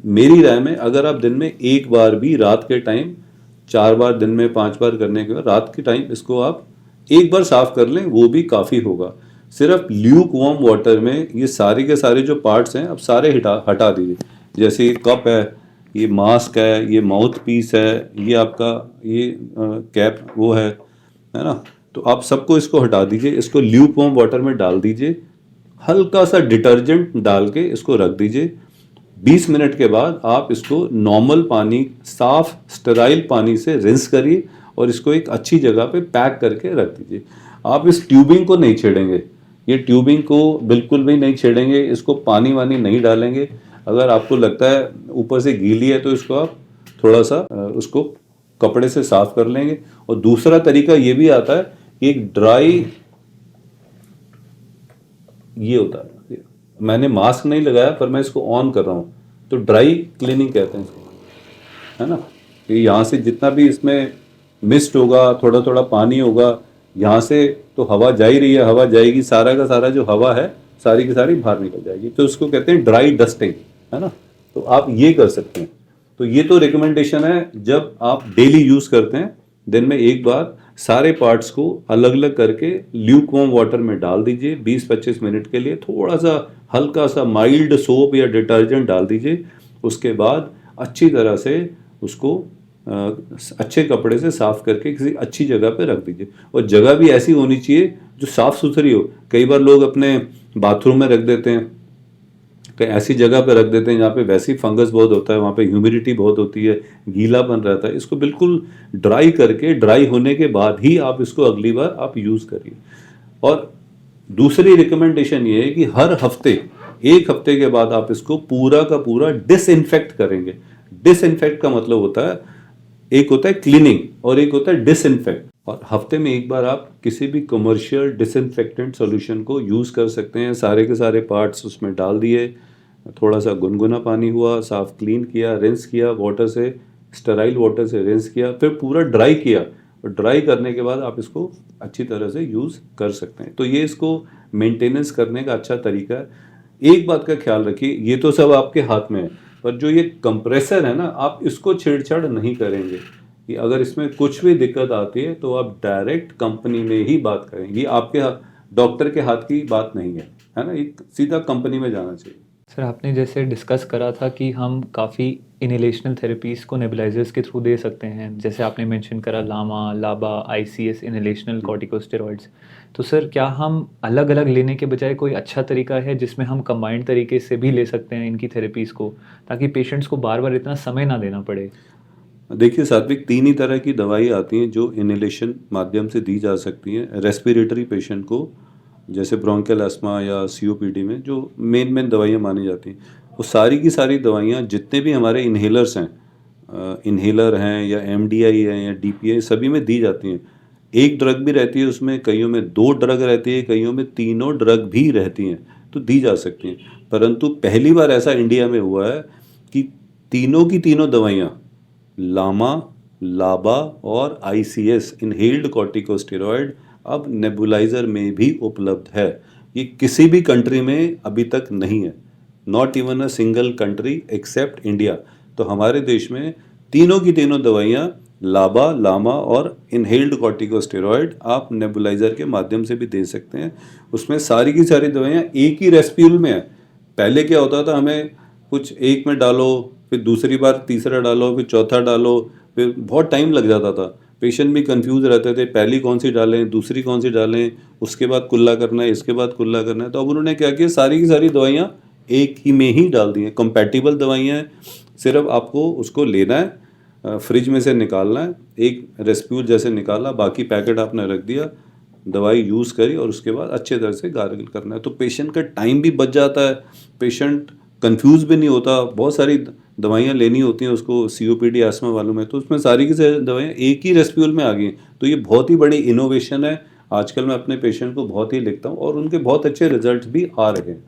मेरी राय में अगर आप दिन में एक बार भी रात के टाइम, 4 बार दिन में 5 बार करने के बाद रात के टाइम इसको आप एक बार साफ कर लें, वो भी काफ़ी होगा। सिर्फ ल्यूक वार्म वाटर में ये सारे के सारे जो पार्ट्स हैं अब सारे हटा दीजिए। जैसे ये कप है, ये मास्क है, ये माउथ पीस है, ये आपका ये कैप वो है ना। तो आप सबको इसको हटा दीजिए, इसको ल्यूक वार्म वाटर में डाल दीजिए, हल्का सा डिटर्जेंट डाल के इसको रख दीजिए। 20 मिनट के बाद आप इसको नॉर्मल पानी, साफ स्टेराइल पानी से रिंस करिए और इसको एक अच्छी जगह पे पैक करके रख दीजिए। आप इस ट्यूबिंग को नहीं छेड़ेंगे, ये ट्यूबिंग को बिल्कुल भी नहीं छेड़ेंगे, इसको पानी वानी नहीं डालेंगे। अगर आपको लगता है ऊपर से गीली है तो इसको आप थोड़ा सा उसको कपड़े से साफ कर लेंगे। और दूसरा तरीका ये भी आता है कि एक ड्राई ये होता है। मैंने मास्क नहीं लगाया पर मैं इसको ऑन कर रहा हूँ, तो ड्राई क्लीनिंग कहते हैं इसको, है ना। कि यहाँ से जितना भी इसमें मिस्ट होगा, थोड़ा थोड़ा पानी होगा, यहाँ से तो हवा जा ही रही है, हवा जाएगी, सारा का सारा जो हवा है सारी की सारी बाहर निकल जाएगी, तो उसको कहते हैं ड्राई डस्टिंग, है ना। तो आप ये कर सकते हैं। तो ये तो रिकमेंडेशन है जब आप डेली यूज करते हैं, दिन में एक बार सारे पार्ट्स को अलग अलग करके ल्यूक वार्म वाटर में डाल दीजिए 20-25 मिनट के लिए, थोड़ा सा हल्का सा माइल्ड सोप या डिटर्जेंट डाल दीजिए, उसके बाद अच्छी तरह से उसको अच्छे कपड़े से साफ करके किसी अच्छी जगह पे रख दीजिए, और जगह भी ऐसी होनी चाहिए जो साफ सुथरी हो। कई बार लोग अपने बाथरूम में रख देते हैं, कहीं ऐसी जगह पे रख देते हैं जहाँ पे वैसे ही फंगस बहुत होता है, वहाँ पे ह्यूमिडिटी बहुत होती है, गीलापन रहता है। इसको बिल्कुल ड्राई करके, ड्राई होने के बाद ही आप इसको अगली बार आप यूज़ करिए। और दूसरी रिकमेंडेशन ये है कि हर हफ्ते, एक हफ्ते के बाद आप इसको पूरा का पूरा डिसइंफेक्ट करेंगे। डिसइंफेक्ट का मतलब होता है, एक होता है क्लीनिंग और एक होता है डिसइंफेक्ट। और हफ्ते में एक बार आप किसी भी कमर्शियल डिसइंफेक्टेंट सॉल्यूशन को यूज़ कर सकते हैं। सारे के सारे पार्ट्स उसमें डाल दिए, थोड़ा सा गुनगुना पानी हुआ, साफ क्लीन किया, रिंस किया वाटर से, स्टेराइल वाटर से रिंस किया, फिर पूरा ड्राई किया, और ड्राई करने के बाद आप इसको अच्छी तरह से यूज़ कर सकते हैं। तो ये इसको मेंटेनेंस करने का अच्छा तरीका है। एक बात का ख्याल रखिए, ये तो सब आपके हाथ में है, पर जो ये कंप्रेसर है ना, आप इसको छेड़छाड़ नहीं करेंगे। कि अगर इसमें कुछ भी दिक्कत आती है तो आप डायरेक्ट कंपनी में ही बात करें, ये आपके डॉक्टर के हाथ की बात नहीं है ना, एक सीधा कंपनी में जाना चाहिए। सर, आपने जैसे डिस्कस करा था कि हम काफ़ी इनहेलेशनल थेरेपीज़ को नेबुलाइजर्स के थ्रू दे सकते हैं, जैसे आपने मेंशन करा लामा, लाबा, आईसीएस, इनहेलेशनल कॉर्टिकोस्टेरॉइड्स। तो सर, क्या हम अलग-अलग लेने के बजाय कोई अच्छा तरीका है जिसमें हम कंबाइंड तरीके से भी ले सकते हैं इनकी थेरेपीज़ को, ताकि पेशेंट्स को बार-बार इतना समय ना देना पड़े? देखिए सात्विक, 3 ही तरह की दवाई आती हैं जो इनहेलेशन माध्यम से दी जा सकती हैं रेस्पिरेटरी पेशेंट को, जैसे ब्रोंकियल अस्थमा या सीओपीडी में जो मेन दवाइयाँ मानी जाती हैं। वो सारी की सारी दवाइयाँ जितने भी हमारे इन्हेलर्स हैं, इन्हेलर हैं या एमडीआई हैं या डीपीआई, सभी में दी जाती हैं। एक ड्रग भी रहती है उसमें, कईयों में 2 ड्रग रहती है, कईयों में तीनों ड्रग भी रहती हैं, तो दी जा सकती हैं। परंतु पहली बार ऐसा इंडिया में हुआ है कि तीनों की तीनों दवाइयाँ, लामा, लाबा और आईसीएस इनहेल्ड कॉर्टिकोस्टेरॉइड, अब नेबुलाइजर में भी उपलब्ध है। ये किसी भी कंट्री में अभी तक नहीं है, not even a single country accept India. तो हमारे देश में तीनों की तीनों दवाइयाँ, लाबा, लामा और इनहेल्ड कॉर्टिकोस्टेरॉइड, आप नेबुलाइजर के माध्यम से भी दे सकते हैं। उसमें सारी की सारी दवाइयाँ एक ही रेस्पियूल में है। पहले क्या होता था, हमें कुछ एक में डालो, फिर दूसरी बार तीसरा डालो, फिर चौथा डालो, फिर बहुत टाइम लग जाता था। पेशेंट भी कंफ्यूज रहते थे, पहली कौन सी डालें, दूसरी कौन सी डालें, उसके बाद कुल्ला करना है, इसके बाद कुल्ला करना है। तो अब उन्होंने क्या किया, सारी की सारी दवाइयाँ एक ही में ही डाल दी हैं। कंपैटिबल दवाइयाँ हैं, सिर्फ आपको उसको लेना है, फ्रिज में से निकालना है, एक रेस्प्यूल जैसे निकाला, बाकी पैकेट आपने रख दिया, दवाई यूज़ करी और उसके बाद अच्छे तरह से गार्गल करना है। तो पेशेंट का टाइम भी बच जाता है, पेशेंट कंफ्यूज भी नहीं होता। बहुत सारी दवाइयाँ लेनी होती हैं उसको, सीओपीडी आस्थमा वालों में, तो उसमें सारी की सारी दवाइयाँ एक ही रेस्प्यूल में आ गई हैं। तो ये बहुत ही बड़ी इनोवेशन है। आजकल मैं अपने पेशेंट को बहुत ही लिखता हूँ और उनके बहुत अच्छे रिजल्ट भी आ रहे हैं।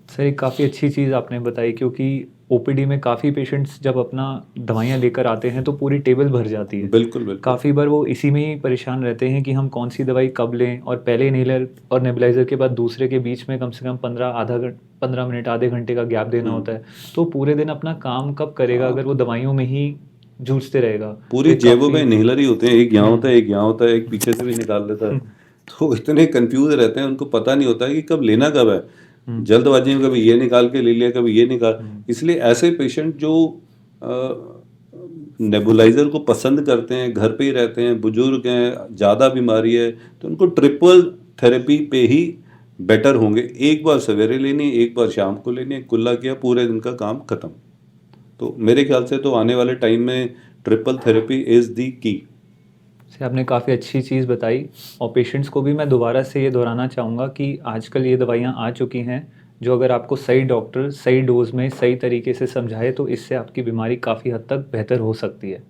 सर, एक काफ़ी अच्छी चीज़ आपने बताई, क्योंकि ओपीडी में काफ़ी पेशेंट्स जब अपना दवाइयाँ लेकर आते हैं तो पूरी टेबल भर जाती है। बिल्कुल बिल्कुल। काफ़ी बार वो इसी में ही परेशान रहते हैं कि हम कौन सी दवाई कब लें, और पहले इन्हेलर और नेबुलाइज़र के बाद दूसरे के बीच में कम से कम 15 मिनट, आधे घंटे का गैप देना होता है। तो पूरे दिन अपना काम कब करेगा अगर वो दवाइयों में ही जूझते रहेगा? पूरी तो जेबों में काफ़ी इन्हेलर ही होते हैं, एक यहाँ होता है, एक यहाँ होता है, एक पीछे से भी निकाल लेता है। तो इतने कंफ्यूज रहते हैं, उनको पता नहीं होता है कि कब लेना कब है। जल्दबाजी में कभी ये निकाल के ले लिया, कभी ये निकाल। इसलिए ऐसे पेशेंट जो नेबुलाइजर को पसंद करते हैं, घर पे ही रहते हैं, बुजुर्ग हैं, ज़्यादा बीमारी है, तो उनको ट्रिपल थेरेपी पे ही बेटर होंगे। एक बार सवेरे लेनी है, एक बार शाम को लेनी है, कुल्ला किया, पूरे दिन का काम खत्म। तो मेरे ख्याल से तो आने वाले टाइम में ट्रिपल थेरेपी इज़ दी की। से आपने काफ़ी अच्छी चीज़ बताई, और पेशेंट्स को भी मैं दोबारा से ये दोहराना चाहूँगा कि आजकल ये दवाइयाँ आ चुकी हैं जो अगर आपको सही डॉक्टर सही डोज में सही तरीके से समझाए तो इससे आपकी बीमारी काफ़ी हद तक बेहतर हो सकती है।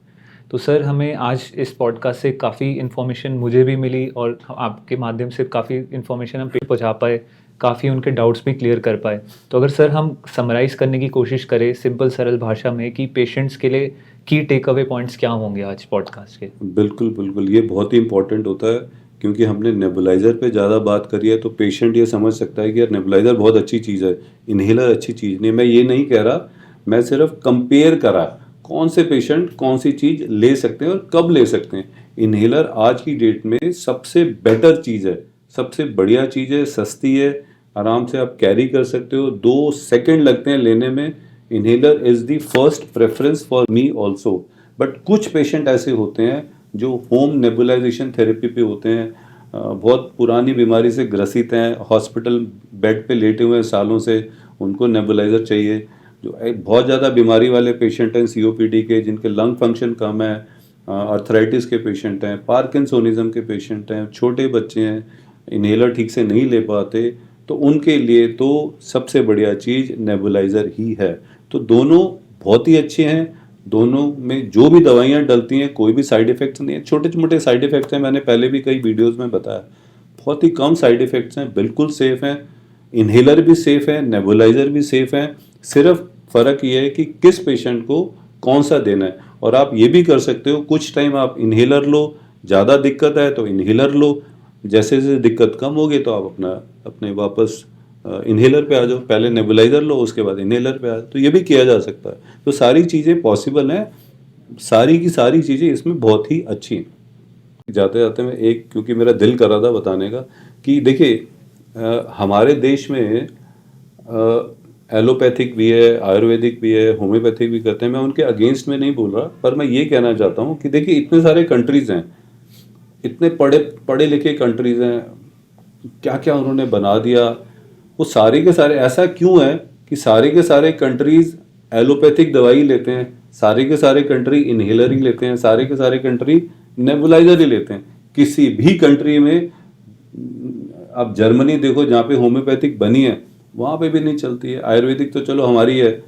तो सर, हमें आज इस पॉडकास्ट से काफ़ी इन्फॉर्मेशन मुझे भी मिली, और आपके माध्यम से काफ़ी इन्फॉर्मेशन हम पे पहुँचा पाए काफ़ी उनके डाउट्स भी क्लियर कर पाए। तो अगर सर हम समराइज़ करने की कोशिश करें सिंपल सरल भाषा में कि पेशेंट्स के लिए की टेक अवे पॉइंट्स क्या होंगे आज पॉडकास्ट के? बिल्कुल, बिल्कुल, ये बहुत ही इम्पोर्टेंट होता है क्योंकि हमने नेबुलाइज़र पे ज़्यादा बात करी है, तो पेशेंट ये समझ सकता है कि यार नेबुलाइज़र बहुत अच्छी चीज़ है, इन्हेलर अच्छी चीज़ नहीं है। मैं ये नहीं कह रहा, मैं सिर्फ कंपेयर करा, कौन से पेशेंट कौन सी चीज़ ले सकते हैं और कब ले सकते हैं। इन्हेलर आज की डेट में सबसे बेटर चीज़ है, सबसे बढ़िया चीज़ है, सस्ती है, आराम से आप कैरी कर सकते हो, 2 सेकंड लगते हैं लेने में। Inhaler is the first preference for me also. But कुछ पेशेंट ऐसे होते हैं जो होम नेबुलाइजेशन थेरेपी पे होते हैं, बहुत पुरानी बीमारी से ग्रसित हैं, हॉस्पिटल बेड पे लेटे हुए हैं सालों से, उनको नेबुलाइज़र चाहिए। जो बहुत ज़्यादा बीमारी वाले पेशेंट हैं सीओपीडी के, जिनके लंग फंक्शन कम है, अर्थराइटिस के पेशेंट हैं, पार्किंसोनिज्म के पेशेंट हैं, छोटे बच्चे हैं, इन्हेलर ठीक से नहीं ले पाते, तो उनके लिए तो सबसे बढ़िया चीज़ नेबुलाइज़र ही है। तो दोनों बहुत ही अच्छे हैं, दोनों में जो भी दवाइयाँ डलती हैं कोई भी साइड इफ़ेक्ट्स नहीं है। छोटे मोटे साइड इफ़ेक्ट्स हैं, मैंने पहले भी कई वीडियोज़ में बताया, बहुत ही कम साइड इफ़ेक्ट्स हैं, बिल्कुल सेफ़ हैं। इन्हेलर भी सेफ़ है, नेबुलाइज़र भी सेफ़ है, सिर्फ फ़र्क ये है कि किस पेशेंट को कौन सा देना है। और आप ये भी कर सकते हो, कुछ टाइम आप इन्हेलर लो, ज़्यादा दिक्कत है तो इन्हेलर लो, जैसे जैसे दिक्कत कम होगी तो आप अपने वापस इन्हेलर पे आ जाओ, पहले नेबुलाइज़र लो उसके बाद इन्हेलर पे आ जाओ, तो ये भी किया जा सकता है। तो सारी चीज़ें पॉसिबल हैं, सारी की सारी चीज़ें इसमें बहुत ही अच्छी हैं। जाते जाते मैं एक, क्योंकि मेरा दिल कर रहा था बताने का, कि देखिए हमारे देश में एलोपैथिक भी है, आयुर्वेदिक भी है, होम्योपैथिक भी करते हैं। मैं उनके अगेंस्ट में नहीं बोल रहा, पर मैं ये कहना चाहता हूँ कि देखिए इतने सारे कंट्रीज़ हैं, इतने पढ़े लिखे कंट्रीज़ हैं, क्या क्या उन्होंने बना दिया। वो सारे के सारे ऐसा क्यों है कि सारे के सारे कंट्रीज़ एलोपैथिक दवाई लेते हैं, सारे के सारे कंट्री इन्हेलर ही लेते हैं, सारे के सारे कंट्री नेबुलाइजर ही लेते हैं। किसी भी कंट्री में आप जर्मनी देखो जहाँ पे होम्योपैथिक बनी है, वहाँ पे भी नहीं चलती है। आयुर्वेदिक तो चलो हमारी है,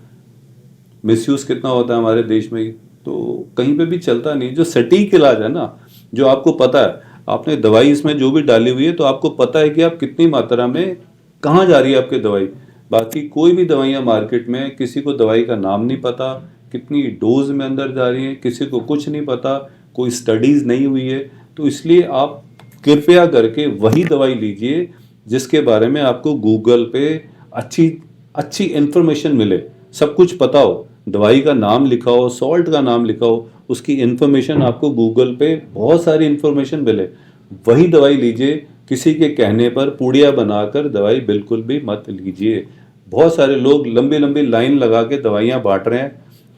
मिसयूज़ कितना होता है हमारे देश में, तो कहीं पे भी चलता नहीं। जो सटीक इलाज है ना, जो आपको पता है, आपने दवाई इसमें जो भी डाली हुई है तो आपको पता है कि आप कितनी मात्रा में कहाँ जा रही है आपकी दवाई। बाकी कोई भी दवाइयाँ मार्केट में, किसी को दवाई का नाम नहीं पता, कितनी डोज में अंदर जा रही है, किसी को कुछ नहीं पता, कोई स्टडीज़ नहीं हुई है। तो इसलिए आप कृपया करके वही दवाई लीजिए जिसके बारे में आपको गूगल पे अच्छी इन्फॉर्मेशन मिले, सब कुछ पता हो, दवाई का नाम लिखा हो, सॉल्ट का नाम लिखा हो, उसकी इन्फॉर्मेशन आपको गूगल पे बहुत सारी इन्फॉर्मेशन मिले, वही दवाई लीजिए। किसी के कहने पर पुड़िया बनाकर दवाई बिल्कुल भी मत लीजिए। बहुत सारे लोग लंबी लंबी लाइन लगा के दवाइयाँ बांट रहे हैं,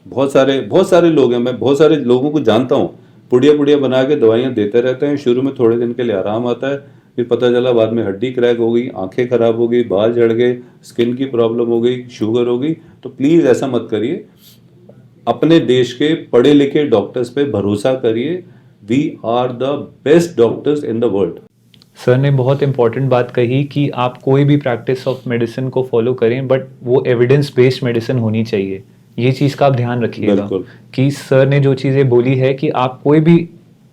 बहुत सारे लोग हैं, मैं बहुत सारे लोगों को जानता हूँ, पुड़िया बना के दवाइयाँ देते रहते हैं। शुरू में थोड़े दिन के लिए आराम आता है, फिर पता चला बाद में हड्डी क्रैक हो गई, आंखें खराब हो गई, बाल झड़ गए, स्किन की प्रॉब्लम हो गई, शुगर हो गई। तो प्लीज़ ऐसा मत करिए, अपने देश के पढ़े लिखे डॉक्टर्स पे भरोसा करिए। We are the best doctors in the world. Sir ने बहुत इंपॉर्टेंट बात कही कि आप कोई भी प्रैक्टिस ऑफ मेडिसिन को फॉलो करें, बट वो एविडेंस बेस्ड मेडिसिन होनी चाहिए। ये चीज़ का आप ध्यान रखिएगा कि सर ने जो चीज़ें बोली है कि आप कोई भी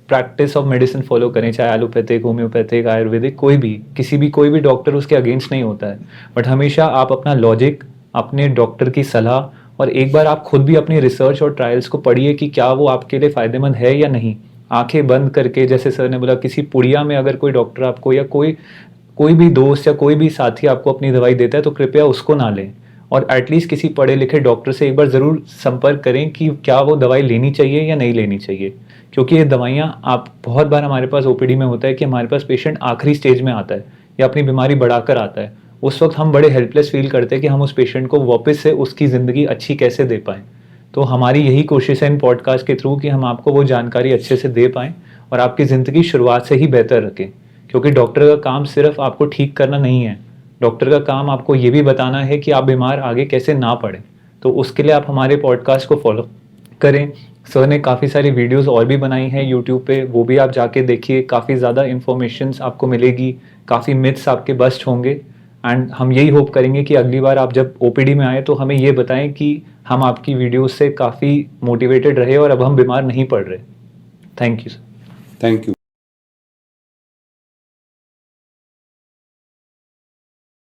प्रैक्टिस ऑफ मेडिसिन फॉलो करें, चाहे एलोपैथिक, होम्योपैथिक, आयुर्वेदिक, कोई भी डॉक्टर उसके अगेंस्ट नहीं होता है। बट हमेशा आप अपना लॉजिक, अपने डॉक्टर की सलाह, और एक बार आप खुद भी अपनी रिसर्च और ट्रायल्स को पढ़िए कि क्या वो आपके लिए फ़ायदेमंद है या नहीं। आंखें बंद करके, जैसे सर ने बोला, किसी पुड़िया में अगर कोई डॉक्टर आपको या कोई भी दोस्त या कोई भी साथी आपको अपनी दवाई देता है तो कृपया उसको ना लें, और एटलीस्ट किसी पढ़े लिखे डॉक्टर से एक बार ज़रूर संपर्क करें कि क्या वो दवाई लेनी चाहिए या नहीं लेनी चाहिए। क्योंकि ये दवाइयाँ, आप बहुत बार हमारे पास ओपीडी में होता है कि हमारे पास पेशेंट आखिरी स्टेज में आता है या अपनी बीमारी बढ़ाकर आता है, उस वक्त हम बड़े हेल्पलेस फील करते हैं कि हम उस पेशेंट को वापस से उसकी ज़िंदगी अच्छी कैसे दे पाएँ। तो हमारी यही कोशिश है इन पॉडकास्ट के थ्रू कि हम आपको वो जानकारी अच्छे से दे पाएँ और आपकी ज़िंदगी शुरुआत से ही बेहतर रखें। क्योंकि डॉक्टर का काम सिर्फ आपको ठीक करना नहीं है, डॉक्टर का काम आपको ये भी बताना है कि आप बीमार आगे कैसे ना पड़े। तो उसके लिए आप हमारे पॉडकास्ट को फॉलो करें। सर ने काफ़ी सारी वीडियोस और भी बनाई हैं यूट्यूब पे, वो भी आप जाके देखिए। काफ़ी ज़्यादा इन्फॉर्मेशंस आपको मिलेगी, काफ़ी मिथ्स आपके बस्ट होंगे। एंड हम यही होप करेंगे कि अगली बार आप जब ओपीडी में आए तो हमें ये बताएं कि हम आपकी वीडियोस से काफ़ी मोटिवेटेड रहे और अब हम बीमार नहीं पड़ रहे। Thank you sir. Thank you.